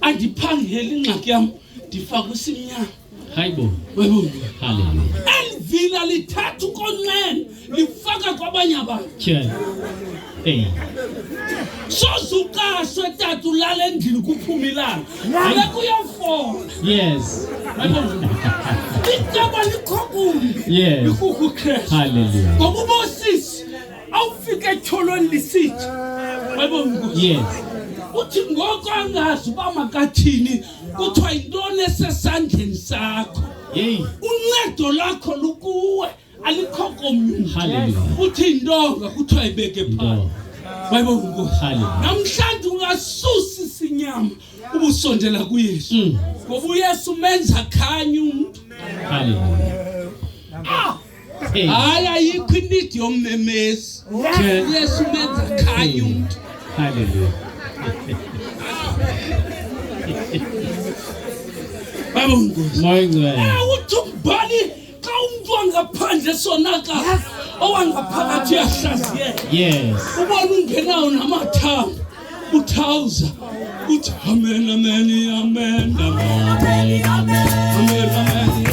[SPEAKER 10] andiphangeli ingxaki yam ndifaka usimnyama.
[SPEAKER 3] Hayibo. Hallelujah.
[SPEAKER 10] Elivila lithatha ukonqena lifaka kwabanye abantu. Sozuqashwe tata ulala endlini kuphuma ilanga. Ngeke uyafola.
[SPEAKER 3] Yes.
[SPEAKER 10] Icaba likhokumbi.
[SPEAKER 3] Yes.
[SPEAKER 10] Likukho Christ.
[SPEAKER 3] Hallelujah.
[SPEAKER 10] Ngoba ubosisi awufike etholweni lisithi.
[SPEAKER 3] Yes.
[SPEAKER 10] Uthi ngoko angazi uba makathini kuthiwa yintoni esesandleni sakho. Uncedo lakho lukuwe alikho komnye.
[SPEAKER 3] Hallelujah.
[SPEAKER 10] Uthi indonga kuthiwa ibeke phansi.
[SPEAKER 3] Hallelujah.
[SPEAKER 10] Namhlanje ungasusa isinyama ubusondela kuYesu. Ngoba uYesu menza khanya umuntu.
[SPEAKER 3] Hallelujah.
[SPEAKER 10] Hayi ayikho inidi yommemesi. uYesu menza khanya umuntu.
[SPEAKER 3] Hallelujah.
[SPEAKER 10] Uthi umbhali xa umuntu wangaphandle sonaka owangaphakathi uyahlaziyeka.
[SPEAKER 3] Yes.
[SPEAKER 10] Ubona ungenawo namathambo uthawuza uthi amen amen amen amen amen amen.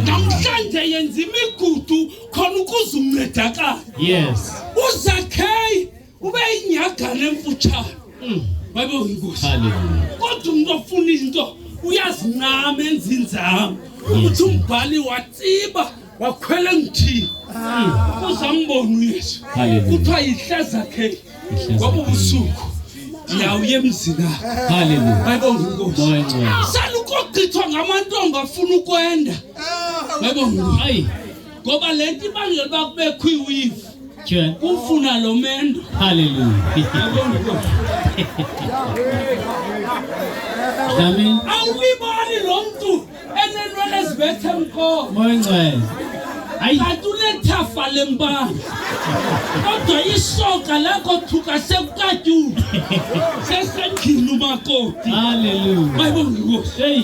[SPEAKER 10] Namhlanje yenza imigudu khona ukuze uncedakala.
[SPEAKER 3] Yes.
[SPEAKER 10] Uzakhey ube inyagana emfutshane. Bayibona inkosi.
[SPEAKER 3] Hallelujah.
[SPEAKER 10] Kodwa umuntu ofuna into uyazinqama enzinzamo. Uthi umbhali watsiba wakhwela ngithini. Uzambona uYesu. Kuthiwa yihlaza K. Ngoba ubusuku yawuye emzini.
[SPEAKER 3] Hallelujah.
[SPEAKER 10] Bayibona inkosi.
[SPEAKER 3] Moyo.
[SPEAKER 10] Saluko Kochithwa ngamantombi afuna ukwenda. Bayibona hayi. Ngoba lento ibangela bakubekho iwivu. Ufuna lo mendo.
[SPEAKER 3] Hallelujah. Amen.
[SPEAKER 10] Awubibani lo muntu enenwele ezibethe mkhomo.
[SPEAKER 3] Moyengcwele.
[SPEAKER 10] Hayi atuletafa lempanga. Kodwa isoka lakho thuka sekukatyudu. Sesendlini umakoti.
[SPEAKER 3] Hallelujah.
[SPEAKER 10] Bayibona
[SPEAKER 3] hey.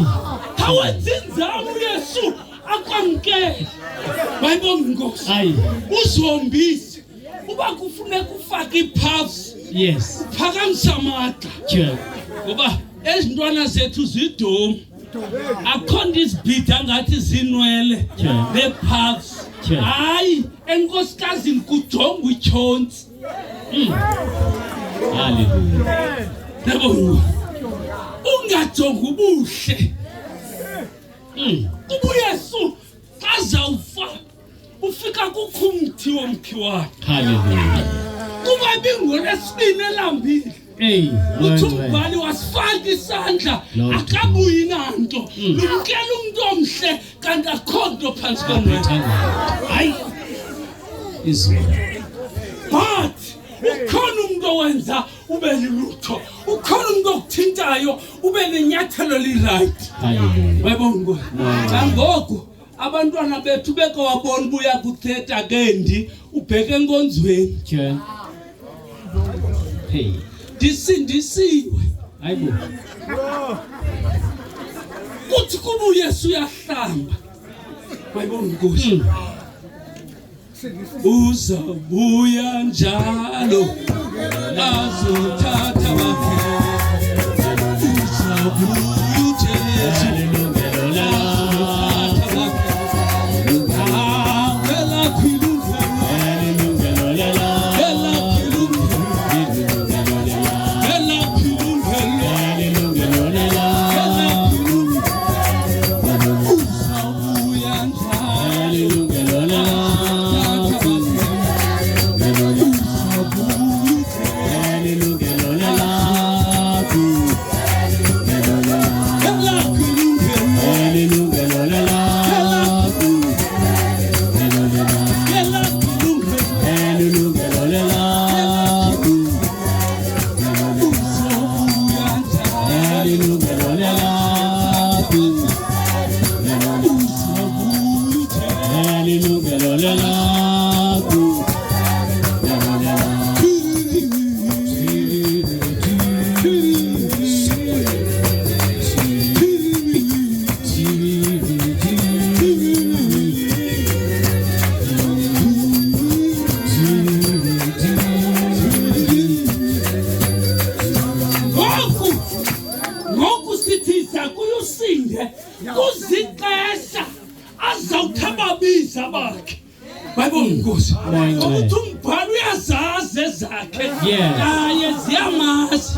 [SPEAKER 10] Awatsinzama uYesu akwamkele. Bayibona inkosi.
[SPEAKER 3] Hayi.
[SPEAKER 10] Uzombisi. Uba kufuneka ufake ipuffs.
[SPEAKER 3] Yes.
[SPEAKER 10] Phakamisa amagxa. Ngoba ezintwana zethu zidumo. Akhona isibhida ngathi zinwele nepuffs. Hayi enkosikazini kujonga ichonsi.
[SPEAKER 3] Hallelujah.
[SPEAKER 10] Yebo. Ungajonga ubuhle. UYesu azawufa ufika kukhumthi womkhiwa.
[SPEAKER 3] Hallelujah.
[SPEAKER 10] Kuba bingolesibini elambile.
[SPEAKER 3] Hey,
[SPEAKER 10] uthubani wasifaka isandla akabuyi nanto. Lumkela umuntu omhle kanti akhonto phansi konwethu. Hayi.
[SPEAKER 3] Izwi.
[SPEAKER 10] But ukhona umuntu owenza ube lulutho. Ukhona umuntu okuthintayo ube nenyathelo li-right.
[SPEAKER 3] Hallelujah.
[SPEAKER 10] Bayibona ngoku. Ngoku abantwana bethu beke wabona buya kuthetha kendi ubheke enkonzweni.
[SPEAKER 3] Hey.
[SPEAKER 10] Disindisiwe.
[SPEAKER 3] Hayibo.
[SPEAKER 10] Kuthi kuba uYesu uyahlamba. Bayibona inkosi. Uzabuya njalo azothatha bakhe. Uzabuya uJesu. Kuzixesha azawuthababiza bakhe. Bayibona inkosi. Ukuthi umbhalo uyazazi ezakhe. Kaye ziyamazi.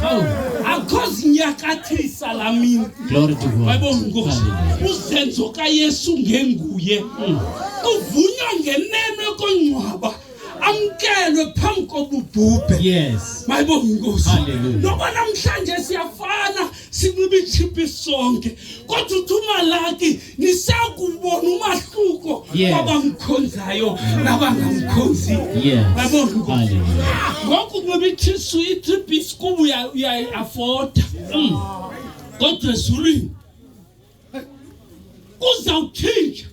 [SPEAKER 10] Akho zinyakathisa la mina.
[SPEAKER 3] Glory to God.
[SPEAKER 10] Bayibona inkosi. Uzenzo kaYesu ngenguye. Uvunywa ngenene kongcwaba. Amkelwe phambi kobubhubhe.
[SPEAKER 3] Yes.
[SPEAKER 10] Bayibona inkosi.
[SPEAKER 3] Hallelujah.
[SPEAKER 10] Ngoba namhlanje siyafana sinxiba ichipi sonke. Kodwa uThumalaki nisakubona umahluko kwabamkhonzayo nabangamkhonzi. Bayibona inkosi. Ngoku kunxiba ichipi isikubu uyayi-afford. Kodwa ezulwini kuzawutshintsha.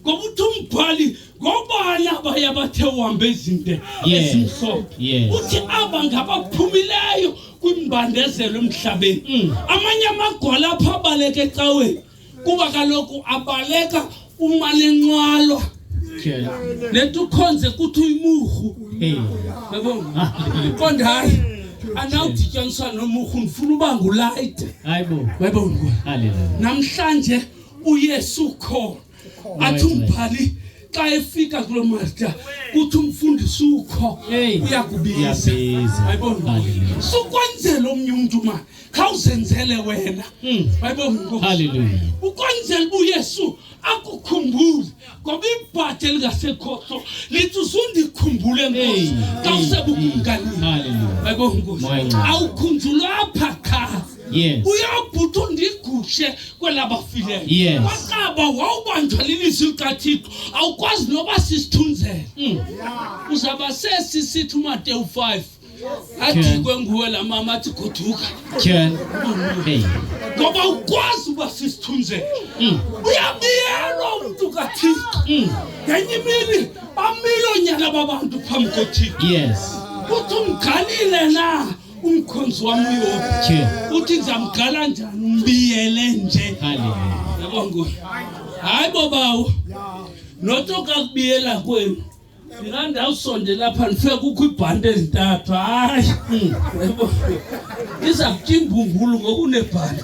[SPEAKER 10] Ngoba uthi umbhali ngobani abaya bathe uhambe ezinde ezimhlophe. Uthi aba ngabaphumileyo kwimbandezelo emhlabeni. Amanye amagwala apha abaleka ecaweni kuba kaloku abaleka uma lenqwalwa. Lento ukhonze kuthi uyimurhu. Yabona? Konde hayi anawudityaniswa nomurhu ndifuna uba ngulayite.
[SPEAKER 3] Hayibo.
[SPEAKER 10] Bayibona.
[SPEAKER 3] Hallelujah.
[SPEAKER 10] Namhlanje uYesu khona. Athi umbhali xa efika kulo Marta kuthi umfundisi ukho uyakubiza. Bayibona. Sukwenzela omnye umuntu manje khawuzenzele wena. Bayibona inkosi.
[SPEAKER 3] Hallelujah.
[SPEAKER 10] Ukwenzela uYesu akukhumbule ngoba ibhathe lingasekhohlo lithi usundikhumbule Nkosi xa usebukumkani.
[SPEAKER 3] Hallelujah.
[SPEAKER 10] Bayibona inkosi. Awukhunjulwa apha cha
[SPEAKER 3] Yes.
[SPEAKER 10] uyabhutha undigushe kwelabafileyo
[SPEAKER 3] Yes.
[SPEAKER 10] wakaba wawubanjwa lilizwi likaThixo awukwazi noba sisithunzela uzaba sesisithi uMateyu 5 adikwe nguwe la mama athi goduka
[SPEAKER 3] Chen. Hey.
[SPEAKER 10] ngoba ukwazi uba sisithunzela uyabiyelwa umuntu kaThixo ngenye imini bamilonyana babantu phambi koThixo
[SPEAKER 3] Yes.
[SPEAKER 10] uthi umgalile na umkhonzi wami uyophi uthi ngizamgala njani umbiyele nje
[SPEAKER 3] Hallelujah.
[SPEAKER 10] yabongo hayi bobawo notoka kubiyela kwenu ndingandawusonde lapha ndifike kukho ibhande ezintathu hayi yabo iza kutimbumbulu ngokunebhande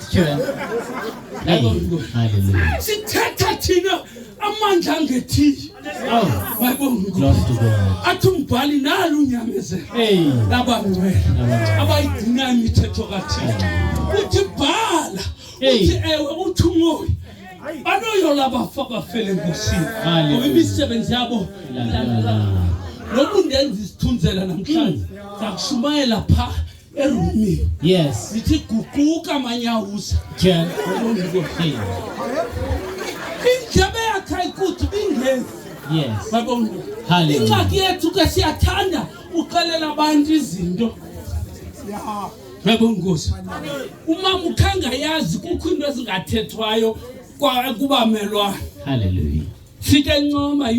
[SPEAKER 10] yabongo
[SPEAKER 3] Hallelujah.
[SPEAKER 10] sithetha thina amandla angethile yabongo
[SPEAKER 3] Glory to God.
[SPEAKER 10] athi umbhali nalo unyamezelo
[SPEAKER 3] Hey.
[SPEAKER 10] labangcwele abayigcina imithetho kaThixo uthi bhala uthi ewe uthi umoya banoyola bafa bafele enkosini ngoba imisebenzi yabo lokhu ndenza isithunzela namhlanje zakushumayela pha erumini
[SPEAKER 3] Yes.
[SPEAKER 10] sithi guquka manyawuza
[SPEAKER 3] Chen.
[SPEAKER 10] indlebe yakhe ayikuthi bingezi
[SPEAKER 3] Yes.
[SPEAKER 10] babona
[SPEAKER 3] Hallelujah.
[SPEAKER 10] ingxaki yethu ke siyathanda uxelela abantu izinto yabo Nkosi uma ukhanga yazi kukho into ezingathethwayo kubamelwane
[SPEAKER 3] Hallelujah.
[SPEAKER 10] sike ncoma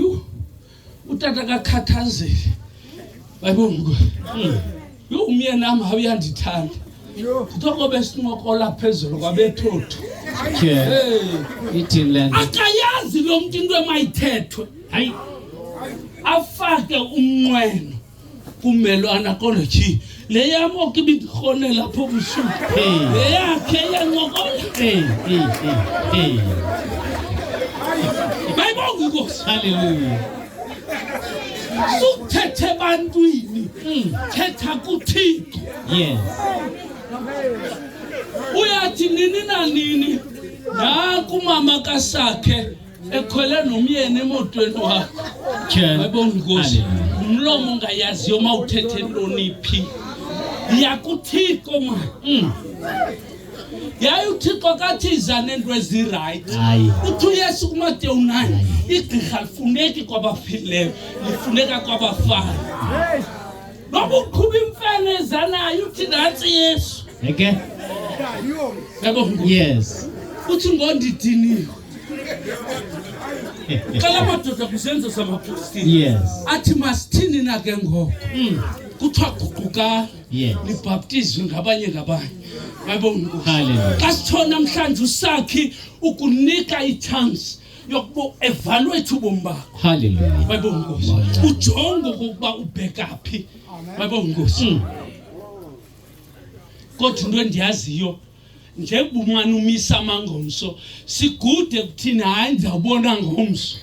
[SPEAKER 10] utata kakhathazeli yabo Nkosi umyena nami awuyandithanda Ngitoko besinqokola phezulu kwabethotho
[SPEAKER 3] Chen. Ithini lento?
[SPEAKER 10] akayazi lo muntu into emayithethwe hayi afake umnqweno kumelwana koloji le yamo ke bikhone lapho busuku le yakhe yanqokola bayibonga Nkosi
[SPEAKER 3] Hallelujah.
[SPEAKER 10] suthethe bantwini thetha kuThixo
[SPEAKER 3] Yes.
[SPEAKER 10] uyathi nini na nini na kumama kasakhe ekhwele nomyeni emotweni wakho
[SPEAKER 3] Chen.
[SPEAKER 10] bayibonga Nkosi
[SPEAKER 3] Hallelujah.
[SPEAKER 10] umlomo ungayaziyo mawuthethe ntoniphi yakuThixo manje yayi uThixo kathi izane into eziright
[SPEAKER 3] Hayi.
[SPEAKER 10] uthi uYesu kuMateyu 9 igqirha lifuneki kwabaphilileyo lifuneka kwabafana noba uqhuba imfene ezanayo uthi nantsi Yesu
[SPEAKER 3] Okay.
[SPEAKER 10] yabo
[SPEAKER 3] Yes.
[SPEAKER 10] uthi ngondidiniwe kala madoda kusenzo samapostile
[SPEAKER 3] Yes.
[SPEAKER 10] athi masithini na ke ngoko kuthiwa guquka
[SPEAKER 3] Yes.
[SPEAKER 10] libhaptizwe ngabanye bayibonga Nkosi
[SPEAKER 3] Hallelujah.
[SPEAKER 10] xa sithona namhlanje usakhi ukunika i-chance yokuba evaluate ubomi bakho
[SPEAKER 3] Hallelujah.
[SPEAKER 10] bayibonga Nkosi ujonge ukuba ubheka phi bayibonga Nkosi kodwa into endiyaziyo njengoba umane umisa amangomso sigude kuthini hayi ndizawubona ngomso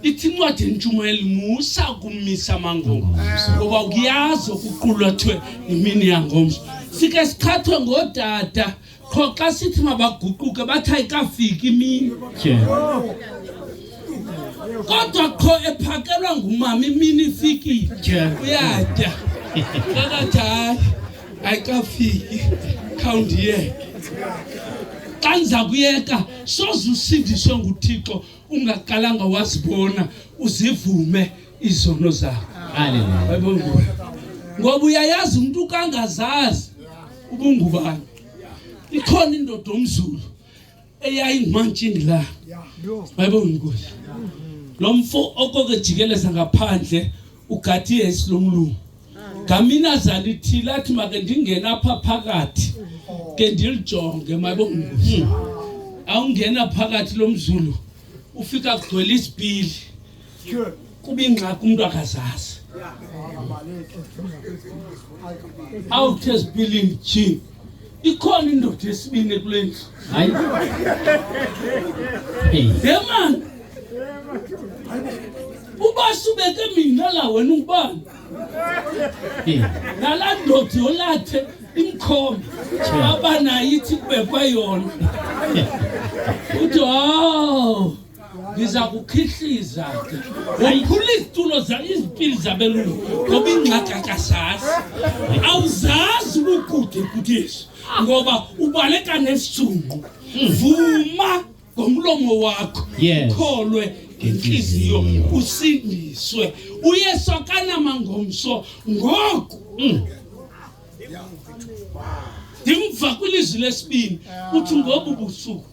[SPEAKER 10] ithi incwadi yentshumayelo musa kumisa amangomso ngoba uyazi ukuqulathwe imini yangomso sike sichathwe ngodada qho xa sithi mabaguquke bathi ayikafiki imini kodwa qho ephakelwa ngumama imini ifikile uyatya kakathi hayi ayikafiki khawundiyeke xa ndiza kuyeka soze usindiswe nguThixo ungaqalanga wazibona uzivume izono zakho
[SPEAKER 3] Hallelujah.
[SPEAKER 10] bayibonga ngoba uyayazi umuntu kangazazi ubungubani ikhona indoda omZulu eyayingimantshini la bayibonga Nkosi lo mfo okokejikeleza ngaphandle ugadi Yesu lomlungu gamina zalithila athi make ndingena apha phakathi ke ndilijonge bayibonga Nkosi awungena phakathi lomZulu ufika kugcwele isibhili kuba ingxaki umuntu akazazi awuthe sibhilini jini ikhona indoda yesibini kule ndlu
[SPEAKER 3] hayi
[SPEAKER 10] man uba subeke mina la wena ubani nala ndoda yolathe imkhomba abanayo ithi kubekwe yona uthi hawu ngiza kukhihliza ke wokhulisa itulo za izipili zabelungu ngoba ingxaki akasazi awuzazi ukude kutheso ngoba ubaleka nesizungu vuma ngomlomo wakho kholwe ngenhliziyo usindiswe uyesu akanama ngomso ngoku ndimva kwilizwi lesibini uthi ngobu busuku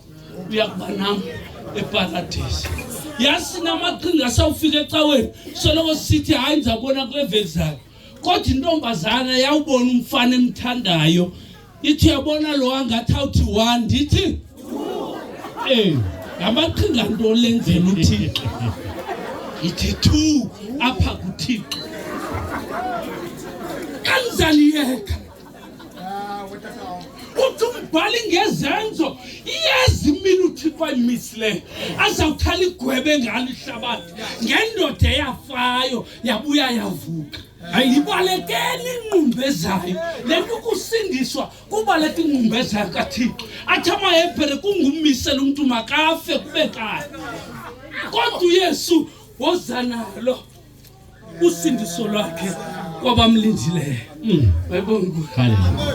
[SPEAKER 10] uyakuba nam eparadise yasi namaqhinga asawufika ecaweni soloko sithi hayi ndizabona kule veki zakhe kodwa intombazana yawubona umfana emthandayo ithi yabona lo angathi awuthi 1 ndithi ngamaqhinga nto lenzela uthixo ithi 2 apha kuthixo kanzaliyeka uthi umbhali ngezenzo iyezi mina uthixo ayimisileyo azawukhala igwebe ngalo ihlabathi ngendoda eyafayo yabuya yavuka ayibalekeni inqumbezayo lento ukusindiswa kubaleka inqumbezayo kathixo athi amahebhere kungumisela umuntu makafe kube kade kodwa uyesu woza nalo usindiso lwakhe kwabamlindileyo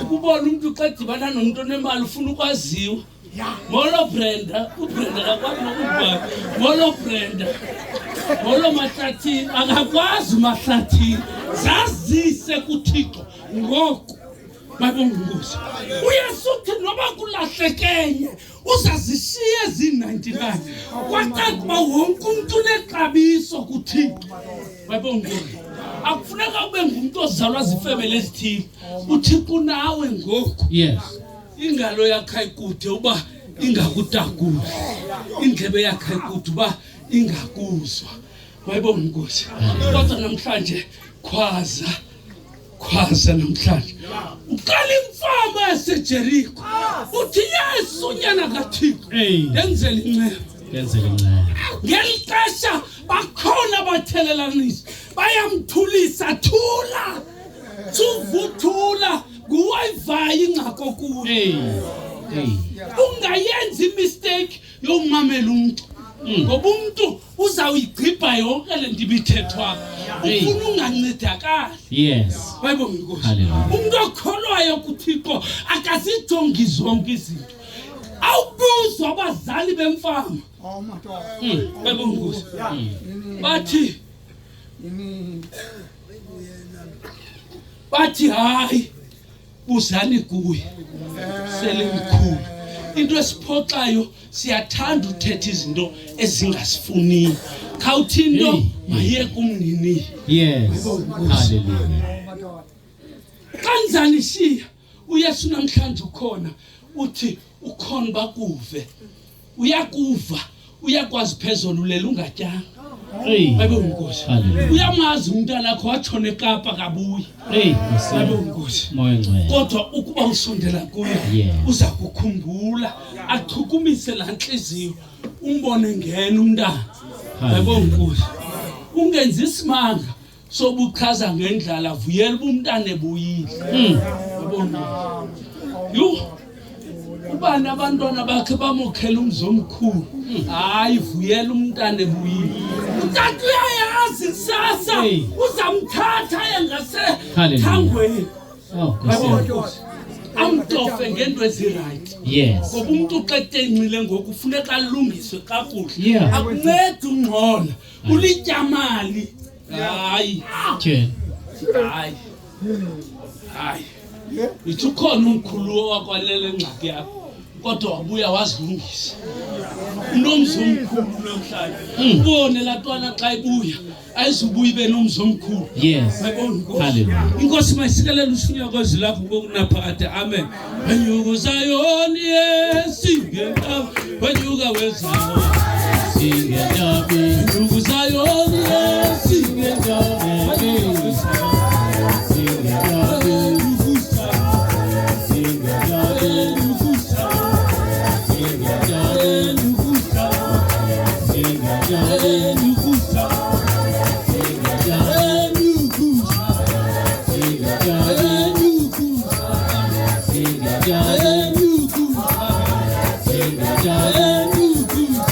[SPEAKER 10] ukubona umuntu xa edibana nomuntu onemali ufuna ukwaziwa molo Brenda uBrenda akakwazi nokubhala molo Brenda molo Mahlathini akakwazi uMahlathini zazise kuthixo ngoku babongozi uyesu uthi noba kulahlekenye uzazishiye ezi99 kwacakuba wonke umuntu unexabiso kuthixo babongozi akufuneka ube ngumuntu ozalwa zifemele ezithile uthixo nawe ngoku ingalo yakhe ayikude uba ingakutakula indlebe yakhe ayikude uba ingakuzwa wayibona inkosi kodwa namhlanje khwaza namhlanje uqala imfama yaseJeriko uthi Yesu unyana kaThixo yenzela inceba ngelixesha bakhona bathelelanisa bayamthulisa thula suvuthula kuwayivaya ingxako kuwe ungayenza imistake yomamela umuntu ngoba umuntu uzawuyigcibha yonke le nto ibithethwa ufuna ungancedakali wayibona inkosi umuntu okholwayo kuThixo akasijongi zonke izinto awubuzwa abazali bemfama wayibona inkosi bathi hayi uzani kuye selemkhulu into esiphoxayo siyathanda uthetha izinto ezingasifuniyo khawuthi into maye kumnini haleluya kanjani siya uyesu namhlanje ukhona uthi ukhona bakuve uyakuva uyakwazi phezulu lela ungatyanga ayibona inkosi uyamazi umntana wakho watshona eKapa kabuyi ayibona inkosi moya ngcwele kodwa ukuba usondela kuye uza kukhumbula achukumise la nhliziyo umbone ngena umntana ayibona inkosi ungenza isimanga sobuchaza ngendlala vuyela umntana ebuyile ayibona ubani abantwana bakhe bamokhela umzomkhulu hayi vuyela umntana ebuyile utata uyayazi kusasa uzamthatha engasethangweni amtofe ngento eziright ngoba umuntu uqetencile ngoku ufuneka alungiswe kakuhle akunceda ungcola ulityamali hayi ithi ukhona umkhulu wakwalela engxaki yakho kodwa wabuya wazilungisa unomzomkhulu namhlanje ubone latwana xa ibuya ayizubuya ibe nomzomkhulu haleluya inkosi mayisikelela usunyakozi lakho ngokunaphakade amen wenyuka Zayoni singena wenyuka weZayoni singena wenyuka Zayoni singena wenyuka
[SPEAKER 12] Yeah.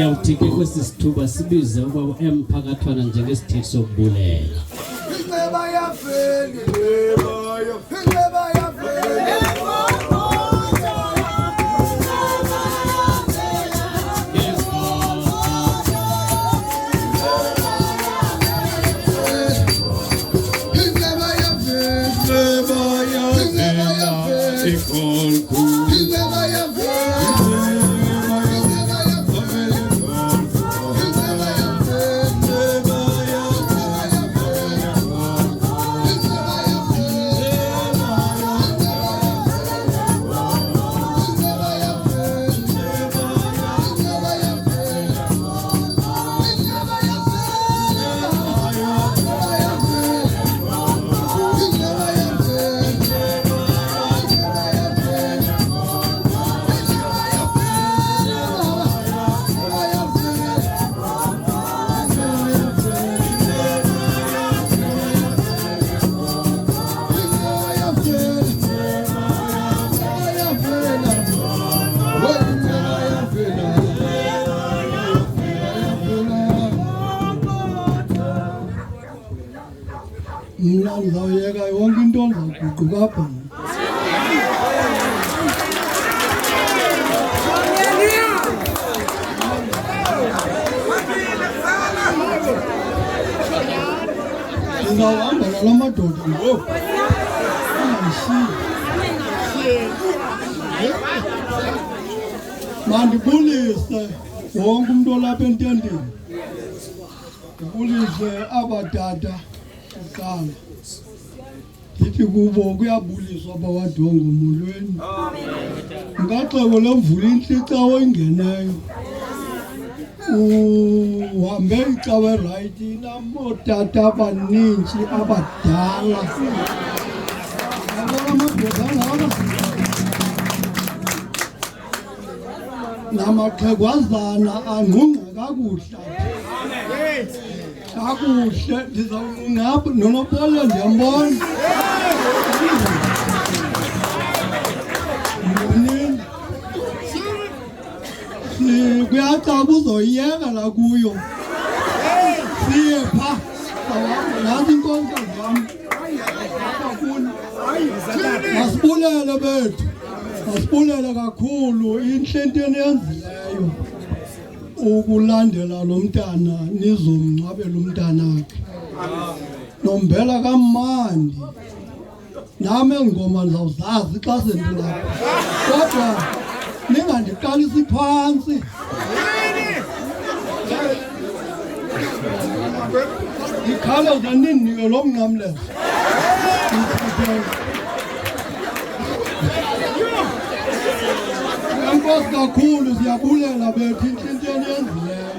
[SPEAKER 3] siyawuthi ke kwesi sithuba sibize ubaba Phakathwana njengesithethi sokubulela.
[SPEAKER 8] Inceba yafeli, inceba yafeli.
[SPEAKER 12] Mna ngizawuyeka yonke into ndizaguquka apha. Ngizawuhamba nala madoda ngoku. Mandibulise wonke umuntu olapha entendeni. Ndibulise abadada kuqala. Ndithi kubo kuyabuliswa abawadonga emulweni. Ngaxeko lemvula inhlica oyingeneyo. Uhambe icawe right namotata abaninzi abadala. Namaxhegwazana angqungqa kakuhle. Kakuhle ndizawungqapha nonopolo ndiyambona. Kuyacaba uzoyiyeka la kuyo. Siye pha. Nazi inkonzo zam. Masibulele bethu. Masibulele kakhulu inhle into eniyenzileyo. Ukulandela lo mntana nizomngcwabela umntana wakhe. Nombela kamandi. Nami engoma ndizawuzazi xa sendilapha. Kodwa ningandiqalisi phansi. Ikhawuleza ninike lo mnqamlezo. Enkosi kakhulu siyabulela bethu inhle into eniyenzileyo.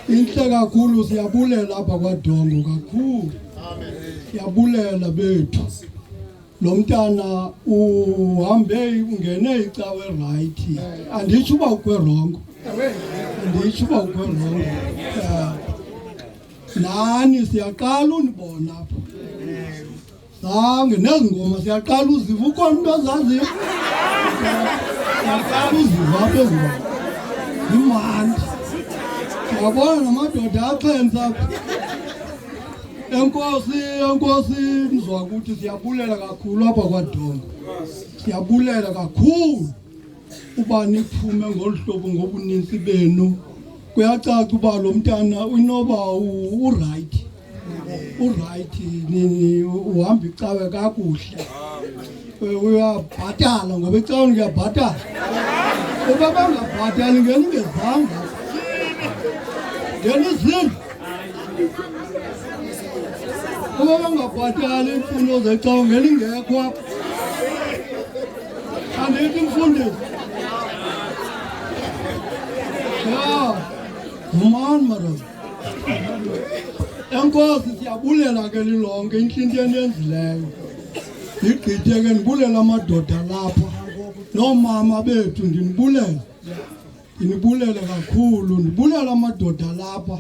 [SPEAKER 12] Inhle kakhulu siyabulela apha kwaDongo kakhulu. Siyabulela bethu. Lo mntana uhambe ungene icawe right. Anditsho uba ukwe wrong. Anditsho uba ukwe wrong. Nani siyaqala unibona apha. Zange nezingoma siyaqala uziva ukhona into azaziyo. Siyaqala uziva apha ezingoma. Imandi. Siyabona namadoda axhensa apha. Enkosi nizwa ukuthi siyabulela kakhulu apha kwaDongo. Siyabulela kakhulu uba niphume ngolu hlobo ngobuninzi benu. Kuyacaca uba lo mntana unoba uright. Uright nini uhamba icawe kakuhle. Uyabhatala ngoba ecaweni kuyabhatala. Uba bangabhatali ngeni ngezandla. Ngeni izindlu. Uba bangabhatali imfundo zecawe ngeni ngekho apha. Andithi mfundisi. Ya. Mman madam. Enkosi siyabulela ke lilonke inhle into eniyenzileyo. Igqithe ke ndibulela amadoda lapha. Nomama bethu ndinibulela. Ndinibulele kakhulu, ndibulela amadoda lapha.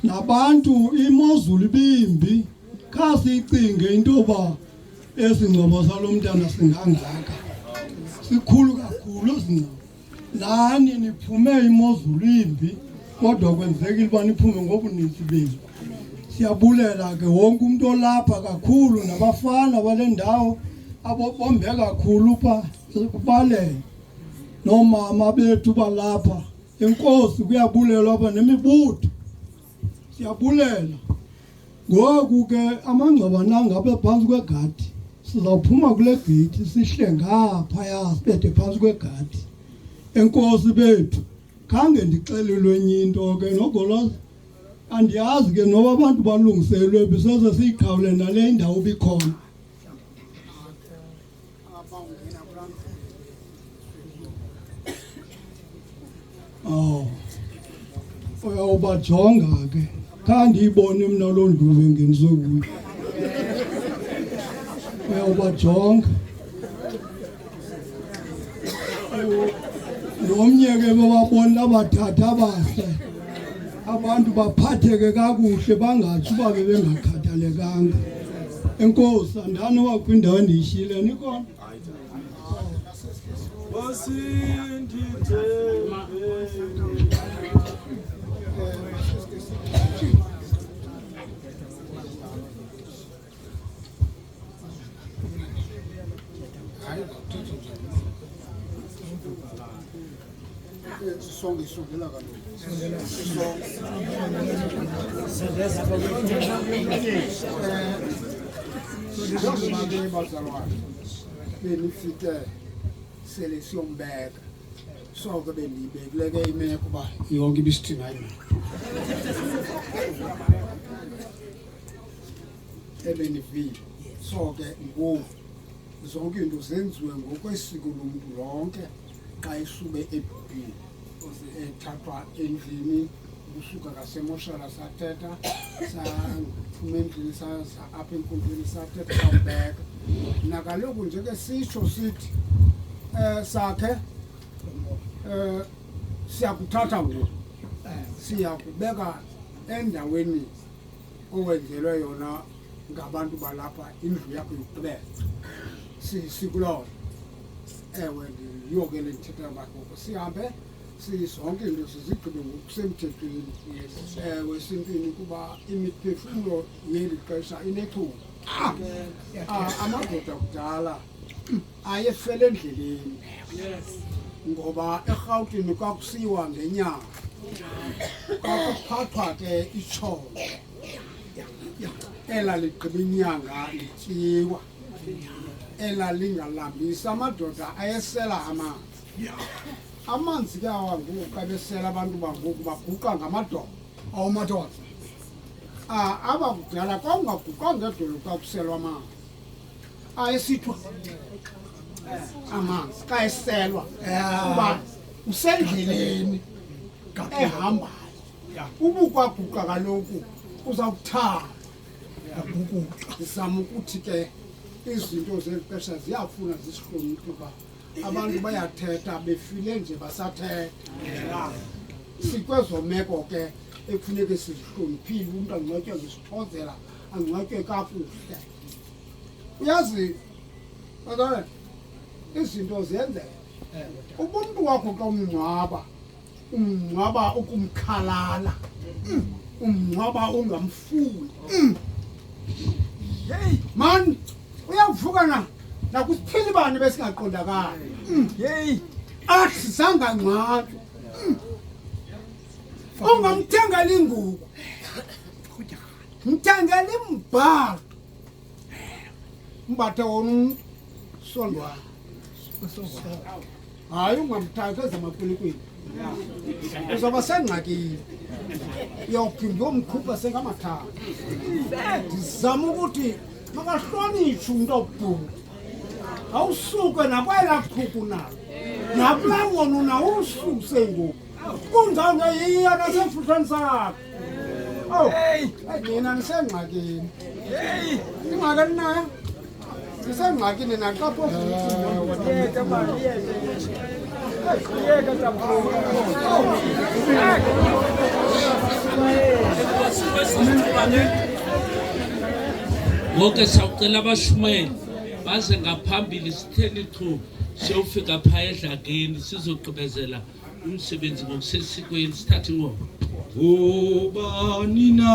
[SPEAKER 12] Nabantu imozulu ibimbi. Kha sicinge into ba esingcobo salomntana singangaka. Sikhulu kakhulu singcobo. nani niphume imozulu imbi kodwa kwenzekile uba niphume ngobuninzi benu. Siyabulela ke wonke umuntu olapha kakhulu nabafana bale ndawo abobombe kakhulu pha kubalele nomama bethu balapha. Enkosi kuyabulelwa apha nemibutho. Siyabulela. Ngoku ke amangcwaba nangabe phansi kwegadi sizawuphuma kule gate sihle ngapha sibethe phansi kwegadi. Enkosi bethu khange ndixelelwe enye into ke nogoloza andiyazi ke noba abantu balungiselwe biseze siyikhawule nale ndawo bikhona. Uyawubajonga ke khandiyibone mna loo ndlubu engeniswe kuyo. Uyawubajonga nomnye ke bababona abathatha abahle abantu baphatheke kakuhle bangathi uba bebengakhathalekanga. Enkosi andani uba kwindawo endiyishiyile nikhona.
[SPEAKER 4] Sonke isondela kaloku. Njengoba bazalwane benifike sele siyombeka sonke bendiyibekile ke imeko uba yonke ibisithina imeko ebenivile sonke ngoku zonke into zenziwe ngokwesiko lomntu lonke xa isube ebhubhini ethathwa endlini usuka ngasemoshara sathetha saphuma endlini saza apha enkonzweni sathetha sawubeka nakaloku nje ke sitsho sithi sakhe siyakuthatha ngoku siyakubeka endaweni owenzelwe yona ngabantu balapha indlu yakho yokugqibela sikuloo ewe ndiyo ke le ndithetha ngoku sihambe sizonke into sizigqibe ngokusemthethweni ewe sintwini kuba imiphefumlo yeli xesha inethuba amadoda kudala ayefele endleleni ngoba eRhawutini kwakusiwa ngenyanga kwakuphathwa ke itsholo elaligqiba inyanga lityiwa elalingalambisa amadoda ayesela amanzi ke awangoku xa besela abantu bangoku baguqa ngamadoda awamadoda abakudala kwakungaguqwa ngedolo xa kuselwa amanzi ayesithwa amanzi xa eselwa kuba usendleleni ehambayo ubukwaguqa kaloku uzawuthanda ndizama ukuthi ke izinto zeli xesha ziyafuna zisihloniphe uba abantu bayathetha befile nje basathetha sikwezo meko ke ekufuneke sizihloniphile umntu angcwatywe ngesithozela angcwatywe kakuhle uyazi badala izinto ziyenzeka ubuntu wakho xa umngcwaba ukumkhalala umngcwaba ungamfuni hey man uyavuka nakusiphili bani besingaqondakali hey athi sangangcwatywa ungamthengela ingubo mthengela imbhalo mbathe wona sondwana hayi ungamthatha ezamapelikweni uzawuba sengxakini uyawuphinda uyomkhupha sengamathatha ndizama ukuthi makahlonitshe umntu obhulu awusuke nakwela qhuku nalo nakulaa ngono nawususe ngoku kunjalo yiya nasefuhlweni sakho nina nisengxakini ingxakini nayo nisengxakini naxapho
[SPEAKER 10] Ngoke sawucela abashumeli baze ngaphambili sitheni chu siyofika phaya edlakeni sizogqibezela umsebenzi ngokusesikweni sithathe ingoma.
[SPEAKER 2] Ubani na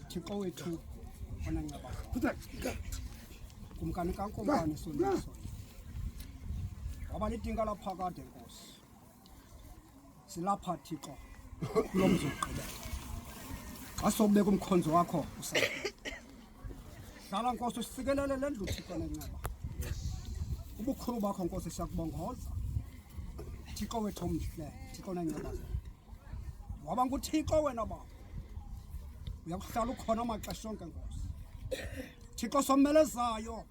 [SPEAKER 7] Thixo wethu onancaba kumkani kankompani soniso waba lidinga laphakade Nkosi silapha Thixo kulo mzogqibela asobeka umkhonzo wakho usana hlala Nkosi sikelele lendlu Thixo onancaba ubukhulu bakho Nkosi siyakubongoza Thixo wethu omhle Thixo onancaba waba nguThixo wena baba uyakuhlala ukhona amaxesha onke Nkosi Thixo somelezayo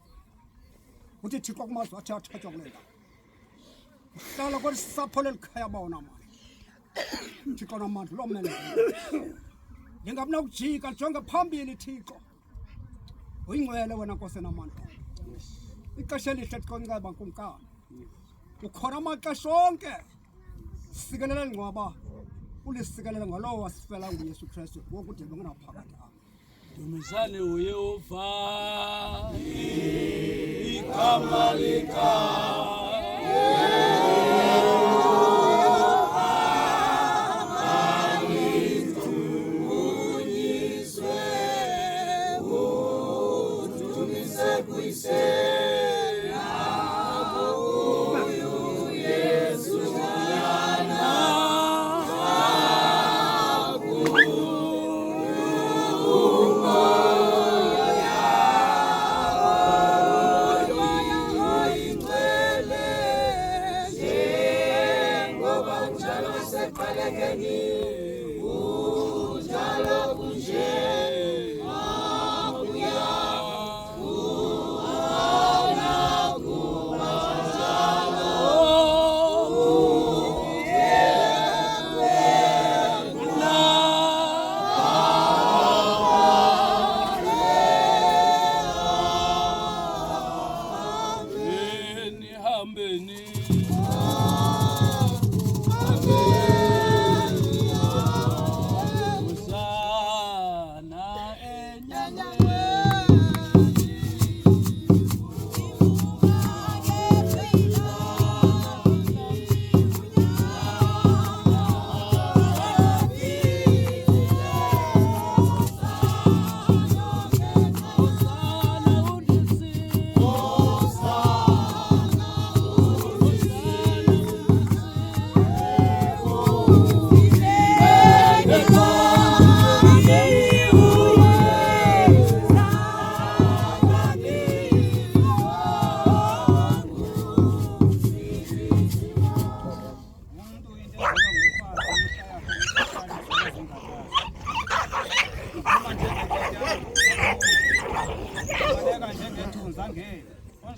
[SPEAKER 7] uthi Thixo kumazwi athi athathwa kule ndawo uhlala kwesapho lelikhaya bawona manje Thixo namandla lomelezayo ngingabi nakujika jonge phambili Thixo uyingcwele wena Nkosi namandla ixesha elihle Thixo nceba nkumkani ukhona amaxesha onke sikelele ngcwaba ulisikelele ngalowo wasifela nguYesu Kristu wokude bengenaphakade
[SPEAKER 10] Dumizane uYehova igama lika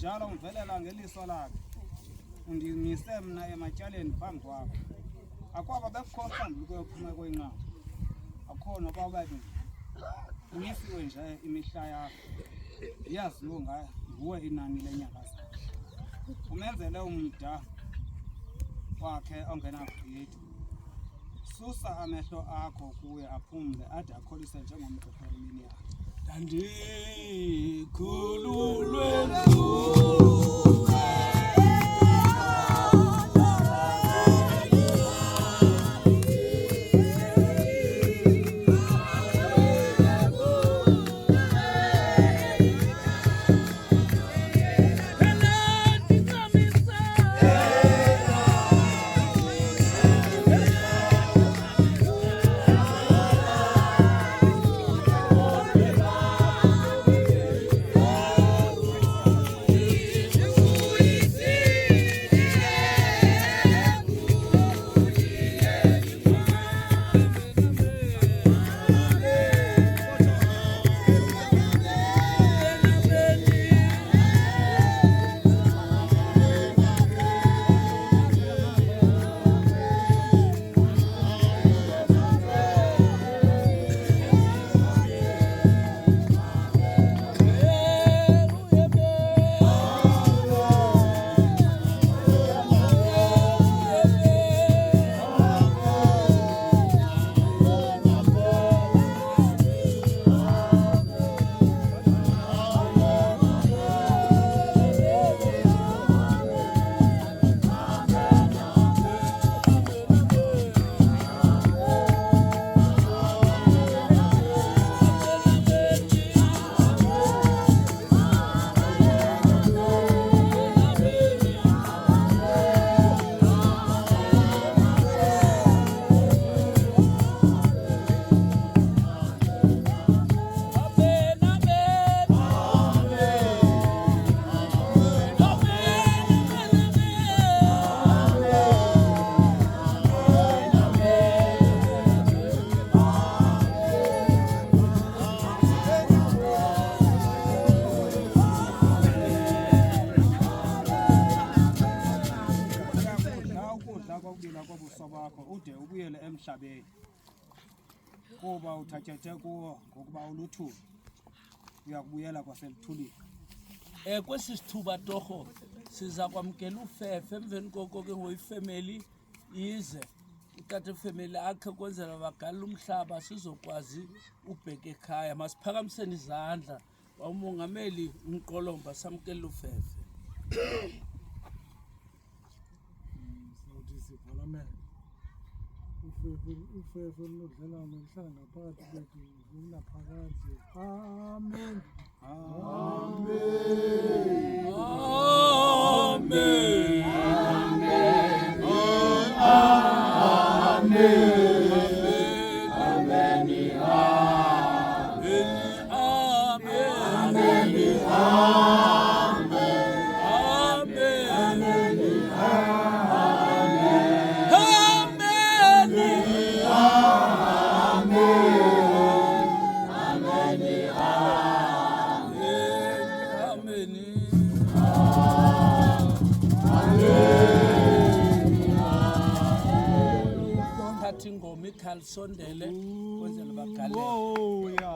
[SPEAKER 13] onjalo ngivelela ngeliso lakhe undimise mina ematyaleni phambi kwakho akwaba bekukhohla ndikuyophuma kwenqaba akhona bababi uyisiwe nje imihla yakho iyazilunga nguwe inani lenyanga zakhe. Umenzele umda wakhe ongenagqithi. Susa amehlo akho kuye aphumle ade akholise njengomqhele emini yakhe.
[SPEAKER 10] Ndandikhululwe
[SPEAKER 13] ude ubuyele emhlabeni kuba uthathete kuwo ngokuba uluthuli uyakubuyela kwaseluthulini.
[SPEAKER 10] Kwesi sithuba torho siza kwamkela uFefe emveni koko ke ngoyifamily ize uthathe ifamily akhe kwenzela bagalele umhlaba sizokwazi ubheka ekhaya. Masiphakamiseni izandla umongameli umqolomba samkela uFefe.
[SPEAKER 12] uFefe nodlelane lihlala ngaphakathi kwethu naphakathi. Amen.
[SPEAKER 10] Ingoma ikhalisondele kwenzela bagalele.
[SPEAKER 12] Oh ya.